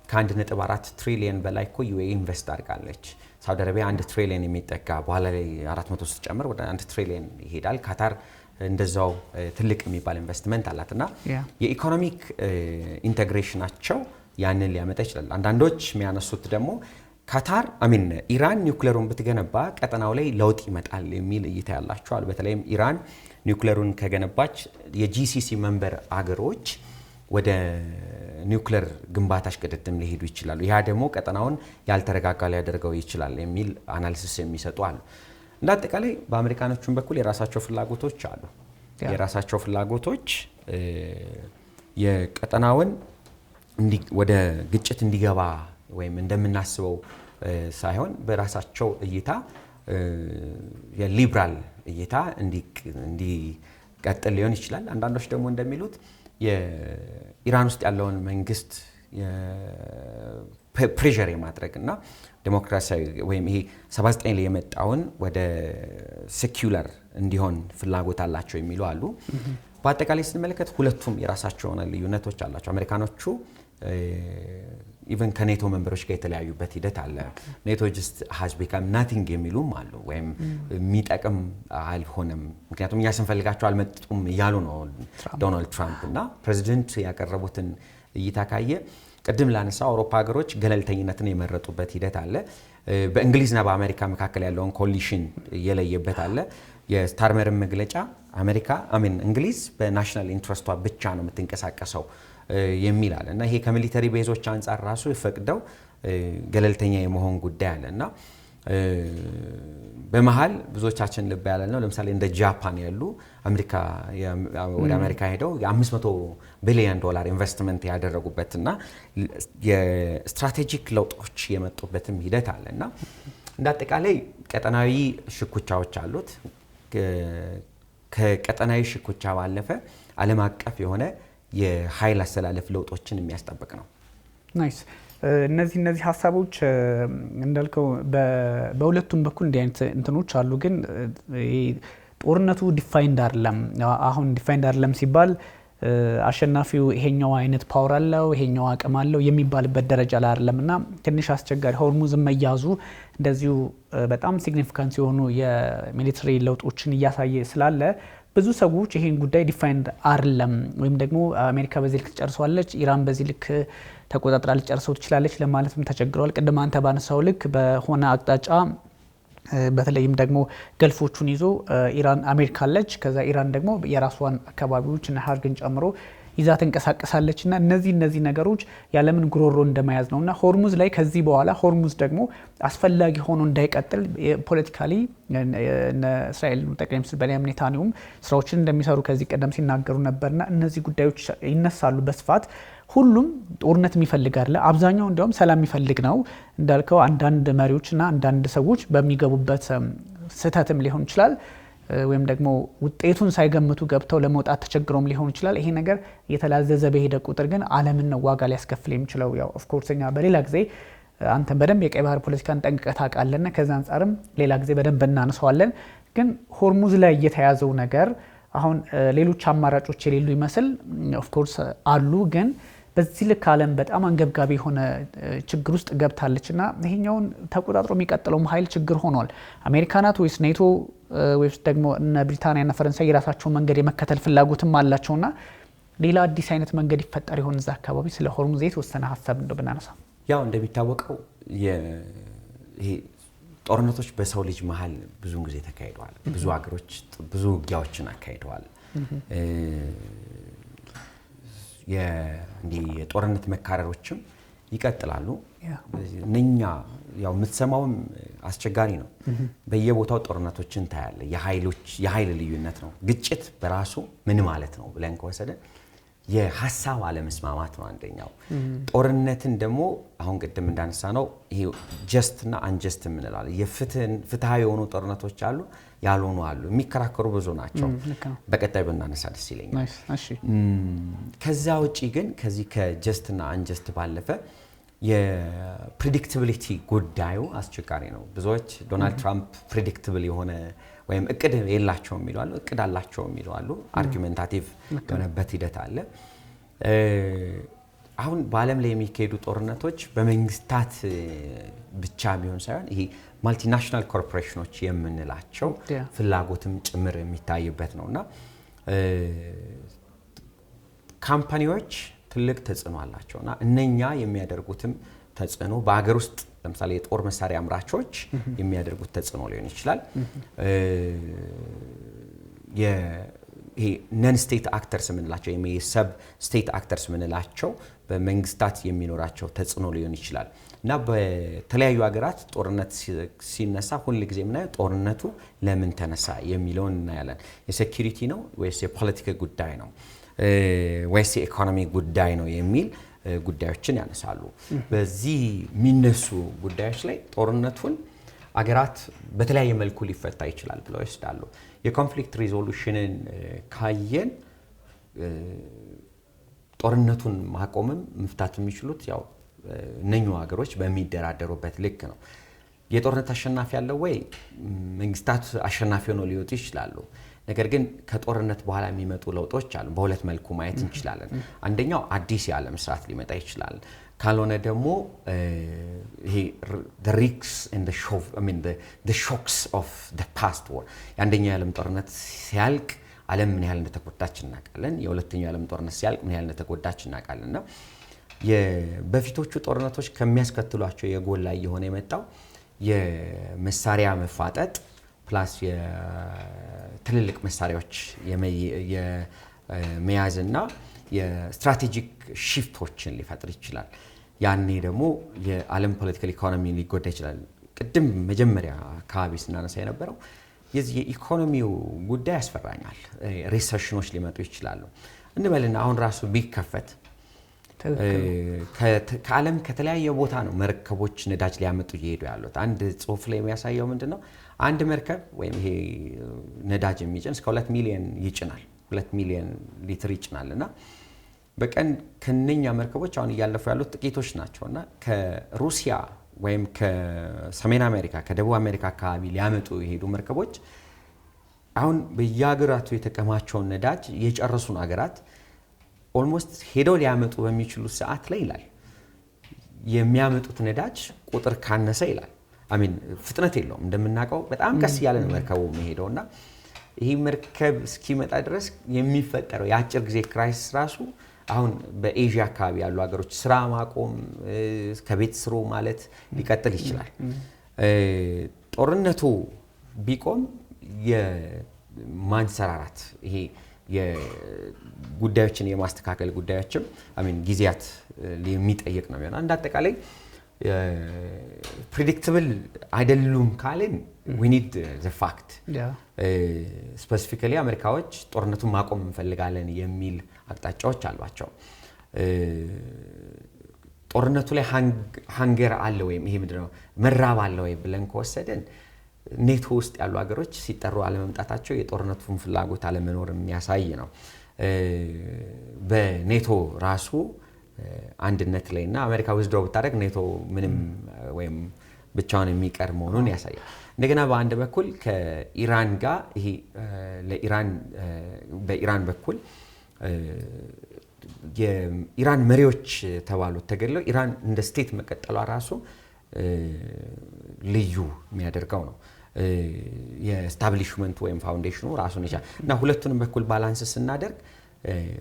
ከ1.4 ትሪሊየን በላይ እኮ ዩኤኢ ኢንቨስት አድርጋለች። ሳውዲ አረቢያ 1 ትሪሊየን የሚጠጋ በኋላ ላይ 400 ስትጨምር ወደ 1 ትሪሊየን ይሄዳል። ካታር እንደዛው ትልቅ የሚባል ኢንቨስትመንት አላትና የኢኮኖሚክ ኢንተግሬሽናቸው ያንን ሊያመጣ ይችላል። አንዳንዶች የሚያነሱት ደግሞ ካታር ኢራን ኒውክሌሩን ብትገነባ ቀጠናው ላይ ለውጥ ይመጣል የሚል እይታ ያላቸዋል። በተለይም ኢራን ኒውክሌሩን ከገነባች የጂሲሲ መንበር አገሮች ወደ ኒውክሌር ግንባታ ሽቅድድም ሊሄዱ ይችላሉ። ያ ደግሞ ቀጠናውን ያልተረጋጋ ሊያደርገው ይችላል የሚል አናሊሲስ የሚሰጡ አሉ። እንደ አጠቃላይ በአሜሪካኖቹም በኩል የራሳቸው ፍላጎቶች አሉ። የራሳቸው ፍላጎቶች የቀጠናውን ወደ ግጭት እንዲገባ ወይም እንደምናስበው ሳይሆን በራሳቸው እይታ የሊብራል እይታ እንዲቀጥል ሊሆን ይችላል። አንዳንዶች ደግሞ እንደሚሉት የኢራን ውስጥ ያለውን መንግስት ፕሬሸር የማድረግ እና ዴሞክራሲያዊ ወይም ይሄ 79 ላይ የመጣውን ወደ ሴኩላር እንዲሆን ፍላጎት አላቸው የሚሉ አሉ። በአጠቃላይ ስንመለከት ሁለቱም የራሳቸው የሆነ ልዩነቶች አላቸው። አሜሪካኖቹ ኢቨን ከኔቶ መንበሮች ጋር የተለያዩበት ሂደት አለ። ኔቶ ጀስት ሃዝ ቢካም ናቲንግ የሚሉም አሉ፣ ወይም የሚጠቅም አልሆነም ምክንያቱም እኛ ስንፈልጋቸው አልመጡም እያሉ ነው ዶናልድ ትራምፕ። እና ፕሬዚደንት ያቀረቡትን እይታ ካየ ቅድም ላነሳው አውሮፓ ሀገሮች ገለልተኝነትን የመረጡበት ሂደት አለ። በእንግሊዝና በአሜሪካ መካከል ያለውን ኮሊሽን እየለየበት አለ። የስታርመርን መግለጫ እንግሊዝ በናሽናል ኢንትረስቷ ብቻ ነው የምትንቀሳቀሰው የሚል አለ እና ይሄ ከሚሊተሪ ቤዞች አንጻር ራሱ ፈቅደው ገለልተኛ የመሆን ጉዳይ አለ እና በመሃል ብዙዎቻችን ልብ ያለ ነው። ለምሳሌ እንደ ጃፓን ያሉ ወደ አሜሪካ ሄደው የ$500 ቢሊዮን ኢንቨስትመንት ያደረጉበትና የስትራቴጂክ ለውጦች የመጡበትም ሂደት አለ እና እንደ አጠቃላይ ቀጠናዊ ሽኩቻዎች አሉት። ከቀጠናዊ ሽኩቻ ባለፈ ዓለም አቀፍ የሆነ የኃይል አስተላለፍ ለውጦችን የሚያስጠብቅ ነው። ናይስ። እነዚህ ሀሳቦች እንዳልከው በሁለቱም በኩል እንዲህ አይነት እንትኖች አሉ። ግን ጦርነቱ ዲፋይንድ አይደለም። አሁን ዲፋይንድ አይደለም ሲባል አሸናፊው ይሄኛው አይነት ፓወር አለው ይሄኛው አቅም አለው የሚባልበት ደረጃ ላይ አይደለም እና ትንሽ አስቸጋሪ ሆርሙዝን መያዙ እንደዚሁ በጣም ሲግኒፊካንት የሆኑ የሚሊተሪ ለውጦችን እያሳየ ስላለ ብዙ ሰዎች ይሄን ጉዳይ ዲፋይንድ አይደለም ወይም ደግሞ አሜሪካ በዚህ ልክ ትጨርሰዋለች፣ ኢራን በዚህ ልክ ተቆጣጥራ ልጨርሰው ትችላለች ለማለትም ተቸግረዋል። ቅድም አንተ ባነሳው ልክ በሆነ አቅጣጫ በተለይም ደግሞ ገልፎቹን ይዞ ኢራን አሜሪካ አለች። ከዛ ኢራን ደግሞ የራሷን አካባቢዎች እና ሀርግን ጨምሮ ይዛ ተንቀሳቀሳለች እና እነዚህ ነገሮች ያለምን ጉሮሮ እንደመያዝ ነውና ሆርሙዝ ላይ ከዚህ በኋላ ሆርሙዝ ደግሞ አስፈላጊ ሆኖ እንዳይቀጥል ፖለቲካሊ እስራኤል ጠቅላይ ሚኒስትር ቤንያሚን ኔታንያሁም ስራዎችን እንደሚሰሩ ከዚህ ቀደም ሲናገሩ ነበርና እነዚህ ጉዳዮች ይነሳሉ በስፋት። ሁሉም ጦርነት የሚፈልግ አይደለ፣ አብዛኛው እንዲያውም ሰላም የሚፈልግ ነው እንዳልከው። አንዳንድ መሪዎችና አንዳንድ ሰዎች በሚገቡበት ስህተትም ሊሆን ይችላል ወይም ደግሞ ውጤቱን ሳይገምቱ ገብተው ለመውጣት ተቸግረውም ሊሆን ይችላል። ይሄ ነገር እየተላዘዘ በሄደ ቁጥር ግን ዓለምን ነው ዋጋ ሊያስከፍል የሚችለው። ያው ኦፍ ኮርስ እኛ በሌላ ጊዜ አንተን በደንብ የቀይ ባህር ፖለቲካን ጠንቅቀህ ታውቃለህና ከዛ አንጻርም ሌላ ጊዜ በደንብ እናነሳዋለን። ግን ሆርሙዝ ላይ የተያዘው ነገር አሁን ሌሎች አማራጮች የሌሉ ይመስል ኦፍ ኮርስ አሉ፣ ግን በዚህ ልክ ዓለም በጣም አንገብጋቢ የሆነ ችግር ውስጥ ገብታለችና ይሄኛውን ተቆጣጥሮ የሚቀጥለውም ኃይል ችግር ሆኗል። አሜሪካናት ወይስ ኔቶ ወይስ ደግሞ እነ ብሪታንያና ፈረንሳይ የራሳቸውን መንገድ የመከተል ፍላጎትም አላቸውና ሌላ አዲስ አይነት መንገድ ይፈጠር ይሆን እዛ አካባቢ? ስለ ሆርሙዝ የተወሰነ ሀሳብ እንደው ብናነሳ። ያው እንደሚታወቀው ይሄ ጦርነቶች በሰው ልጅ መሀል ብዙውን ጊዜ ተካሂደዋል። ብዙ ሀገሮች ብዙ ውጊያዎችን አካሂደዋል። የጦርነት መካረሮችም ይቀጥላሉ። እነኛ ያው የምትሰማውም አስቸጋሪ ነው። በየቦታው ጦርነቶችን ታያለ። የኃይል ልዩነት ነው። ግጭት በራሱ ምን ማለት ነው ብለን ከወሰደ የሀሳብ አለመስማማት ነው አንደኛው። ጦርነትን ደግሞ አሁን ቅድም እንዳነሳ ነው ይሄ ጀስትና አንጀስት የምንላለን። የፍትሃዊ የሆኑ ጦርነቶች አሉ፣ ያልሆኑ አሉ። የሚከራከሩ ብዙ ናቸው። በቀጣይ ብናነሳ ደስ ይለኛል። ከዛ ውጪ ግን ከዚህ ከጀስትና አንጀስት ባለፈ የፕሬዲክቲቢሊቲ ጉዳዩ አስቸጋሪ ነው። ብዙዎች ዶናልድ ትራምፕ ፕሬዲክቲብል የሆነ ወይም እቅድ የላቸውም የሚሉ አሉ፣ እቅድ አላቸው የሚሉ አሉ። አርጊመንታቲቭ የሆነበት ሂደት አለ። አሁን በዓለም ላይ የሚካሄዱ ጦርነቶች በመንግስታት ብቻ ቢሆን ሳይሆን ይሄ ማልቲናሽናል ኮርፖሬሽኖች የምንላቸው ፍላጎትም ጭምር የሚታይበት ነውና ካምፓኒዎች ትልቅ ተጽዕኖ አላቸውና እነኛ የሚያደርጉትም ተጽዕኖ በአገር ውስጥ ለምሳሌ የጦር መሳሪያ አምራቾች የሚያደርጉት ተጽዕኖ ሊሆን ይችላል። ይሄ ነን ስቴት አክተርስ የምንላቸው ሰብ ስቴት አክተርስ የምንላቸው በመንግስታት የሚኖራቸው ተጽዕኖ ሊሆን ይችላል እና በተለያዩ ሀገራት ጦርነት ሲነሳ ሁሉ ጊዜ የምናየው ጦርነቱ ለምን ተነሳ የሚለውን እናያለን። የሴኩሪቲ ነው ወይስ የፖለቲካ ጉዳይ ነው ወይስ የኢኮኖሚ ጉዳይ ነው የሚል ጉዳዮችን ያነሳሉ። በዚህ የሚነሱ ጉዳዮች ላይ ጦርነቱን አገራት በተለያየ መልኩ ሊፈታ ይችላል ብለው ይወስዳሉ። የኮንፍሊክት ሪዞሉሽንን ካየን ጦርነቱን ማቆምም መፍታት የሚችሉት ያው እነኚህ ሀገሮች በሚደራደሩበት ልክ ነው። የጦርነት አሸናፊ ያለው ወይ መንግስታት አሸናፊ ሆነው ሊወጡ ይችላሉ። ነገር ግን ከጦርነት በኋላ የሚመጡ ለውጦች አሉ። በሁለት መልኩ ማየት እንችላለን። አንደኛው አዲስ የዓለም ስርዓት ሊመጣ ይችላል። ካልሆነ ደግሞ ይሄ the risks and the shocks of the past war የአንደኛው የዓለም ጦርነት ሲያልቅ ዓለም ምን ያህል እንደተጎዳች እናውቃለን። የሁለተኛው የዓለም ጦርነት ሲያልቅ ምን ያህል እንደተጎዳች እናውቃለንና በፊቶቹ ጦርነቶች ከሚያስከትሏቸው የጎላ የሆነ የመጣው የመሳሪያ መፋጠጥ ፕላስ የትልልቅ መሳሪያዎች የመያዝና የስትራቴጂክ ሺፍቶችን ሊፈጥር ይችላል። ያኔ ደግሞ የዓለም ፖለቲካል ኢኮኖሚ ሊጎዳ ይችላል። ቅድም መጀመሪያ አካባቢ ስናነሳ የነበረው የዚህ የኢኮኖሚው ጉዳይ ያስፈራኛል። ሪሰሽኖች ሊመጡ ይችላሉ እንበልና አሁን ራሱ ቢከፈት ከዓለም ከተለያየ ቦታ ነው መርከቦች ነዳጅ ሊያመጡ እየሄዱ ያሉት። አንድ ጽሁፍ ላይ የሚያሳየው ምንድነው? አንድ መርከብ ወይም ይሄ ነዳጅ የሚጭን እስከ 2 ሚሊዮን ይጭናል። 2 ሚሊዮን ሊትር ይጭናልና በቀን ከነኛ መርከቦች አሁን እያለፉ ያሉት ጥቂቶች ናቸውና ከሩሲያ ወይም ከሰሜን አሜሪካ ከደቡብ አሜሪካ አካባቢ ሊያመጡ የሄዱ መርከቦች አሁን በየሀገራቱ የተከማቸውን ነዳጅ የጨረሱን ሀገራት ኦልሞስት ሄደው ሊያመጡ በሚችሉ ሰዓት ላይ ይላል የሚያመጡት ነዳጅ ቁጥር ካነሰ ይላል አሚን ፍጥነት የለውም። እንደምናውቀው በጣም ቀስ ያለ ነው መርከቡ የሚሄደውና ይሄ መርከብ እስኪመጣ ድረስ የሚፈጠረው የአጭር ጊዜ ክራይሲስ ራሱ አሁን በኤዥያ አካባቢ ያሉ ሀገሮች ስራ ማቆም ከቤት ስሩ ማለት ሊቀጥል ይችላል። ጦርነቱ ቢቆም የማንሰራራት ይሄ የጉዳዮችን የማስተካከል ጉዳዮችም አሚን ጊዜያት የሚጠይቅ ነው የሚሆነው። እንዳጠቃላይ ፕሬዲክተብል አይደሉም ካልን we need the fact ስፔሲፊካሊ አሜሪካዎች ጦርነቱን ማቆም እንፈልጋለን የሚል አቅጣጫዎች አሏቸው። ጦርነቱ ላይ ሃንገር አለ ወይም ይሄ ምንድነው መራብ አለ ወይ ብለን ከወሰደን ኔቶ ውስጥ ያሉ ሀገሮች ሲጠሩ አለመምጣታቸው የጦርነቱን ፍላጎት አለመኖር የሚያሳይ ነው። በኔቶ ራሱ አንድነት ላይና አሜሪካ ዊዝድሮው ብታደርግ ኔቶ ምንም ወይም ብቻውን የሚቀር መሆኑን ያሳያል። እንደገና በአንድ በኩል ከኢራን ጋር ይሄ ለኢራን በኢራን በኩል የኢራን መሪዎች ተባሉት ተገድለው ኢራን እንደ ስቴት መቀጠሏ ራሱ ልዩ የሚያደርገው ነው። የስታብሊሽመንት ወይም ፋውንዴሽኑ ራሱን ይቻላል እና ሁለቱንም በኩል ባላንስ ስናደርግ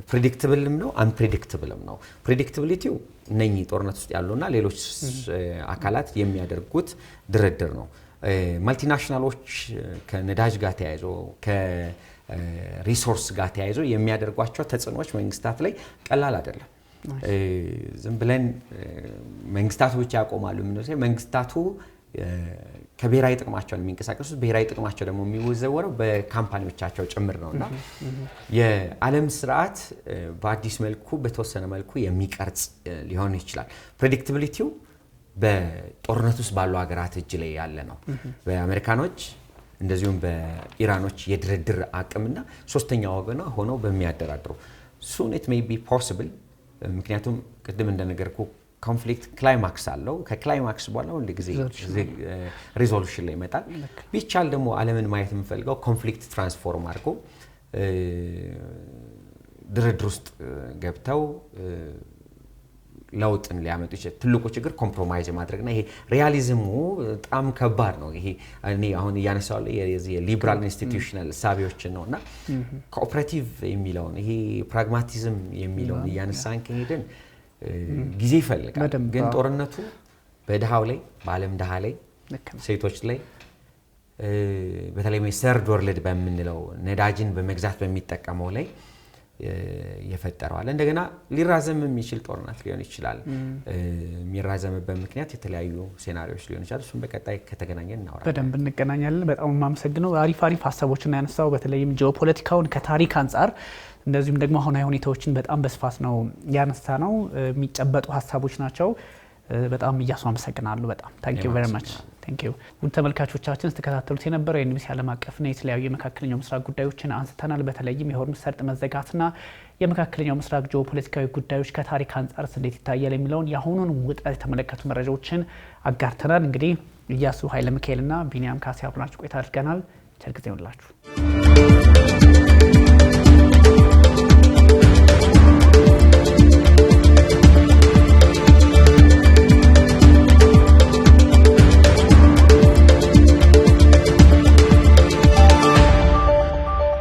ፕሬዲክተብልም ነው አንፕሬዲክተብልም ነው። ፕሬዲክተቢሊቲው እነኚህ ጦርነት ውስጥ ያሉና ሌሎች አካላት የሚያደርጉት ድርድር ነው። ማልቲናሽናሎች ከነዳጅ ጋር ተያይዞ ከሪሶርስ ጋር ተያይዞ የሚያደርጓቸው ተጽዕኖዎች መንግስታት ላይ ቀላል አይደለም። ዝም ብለን መንግስታቱ ብቻ ያቆማሉ የምንለው መንግስታቱ ከብሔራዊ ጥቅማቸውን የሚንቀሳቀሱት ብሔራዊ ጥቅማቸው ደግሞ የሚወዘወረው በካምፓኒዎቻቸው ጭምር ነውና የዓለም ስርዓት በአዲስ መልኩ በተወሰነ መልኩ የሚቀርጽ ሊሆን ይችላል። ፕሬዲክተቢሊቲው በጦርነት ውስጥ ባሉ ሀገራት እጅ ላይ ያለ ነው። በአሜሪካኖች እንደዚሁም በኢራኖች የድርድር አቅምና ሶስተኛ ወገን ሆነው በሚያደራድሩ soon it may be possible ምክንያቱም ቅድም እንደነገርኩ ኮንፍሊክት ክላይማክስ አለው። ከክላይማክስ በኋላ ሁሉ ጊዜ ሪዞሉሽን ላይ ይመጣል። ቢቻል ደግሞ ዓለምን ማየት የምፈልገው ኮንፍሊክት ትራንስፎርም አድርጎ ድርድር ውስጥ ገብተው ለውጥን ሊያመጡ ይችላል። ትልቁ ችግር ኮምፕሮማይዝ ማድረግና ይሄ ሪያሊዝሙ በጣም ከባድ ነው። ይሄ እኔ አሁን እያነሳው የዚህ ሊበራል ኢንስቲትዩሽናል ሳቢዎችን ነውና ኮኦፐሬቲቭ የሚለውን ይሄ ፕራግማቲዝም የሚለውን እያነሳን ከሄድን ጊዜ ይፈልጋል። ግን ጦርነቱ በድሃው ላይ በዓለም ድሃ ላይ ሴቶች ላይ በተለይ ሰርድ ወርልድ በመንለው ነዳጅን በመግዛት በሚጠቀመው ላይ የፈጠረው አለ እንደገና ሊራዘም የሚችል ጦርነት ሊሆን ይችላል የሚራዘምበት ምክንያት የተለያዩ ሴናሪዮች ሊሆን ይችላል እሱን በቀጣይ ከተገናኘን እናወራለን በደንብ እንገናኛለን በጣም ማመሰግነው አሪፍ ሀሳቦችን ያነሳው በተለይም ጂኦፖለቲካውን ከታሪክ አንፃር እንደዚሁም ደግሞ አሁናዊ ሁኔታዎችን በጣም በስፋት ነው ያነሳነው የሚጨበጡ ሀሳቦች ናቸው በጣም እያሱ አመሰግናለሁ በጣም ታንክ ዩ ቬሪ ማች ታንክ ዩ ውድ ተመልካቾቻችን ተከታተሉት የነበረው የኤንቢሲ ዓለም አቀፍና የተለያዩ የመካከለኛው ምስራቅ ጉዳዮችን አንስተናል በተለይም የሆርሙዝ ሰርጥ መዘጋትና የመካከለኛው ምስራቅ ጂኦፖለቲካዊ ጉዳዮች ከታሪክ አንፃር እንዴት ይታያል የሚለውን ያሁኑን ውጥረት የተመለከቱ መረጃዎችን አጋርተናል እንግዲህ ኢያሱ ኃይለ ሚካኤልና ቢኒያም ካሴ አብራችሁ ቆይታ አድርገናል ቸር ጊዜ ይሁንላችሁ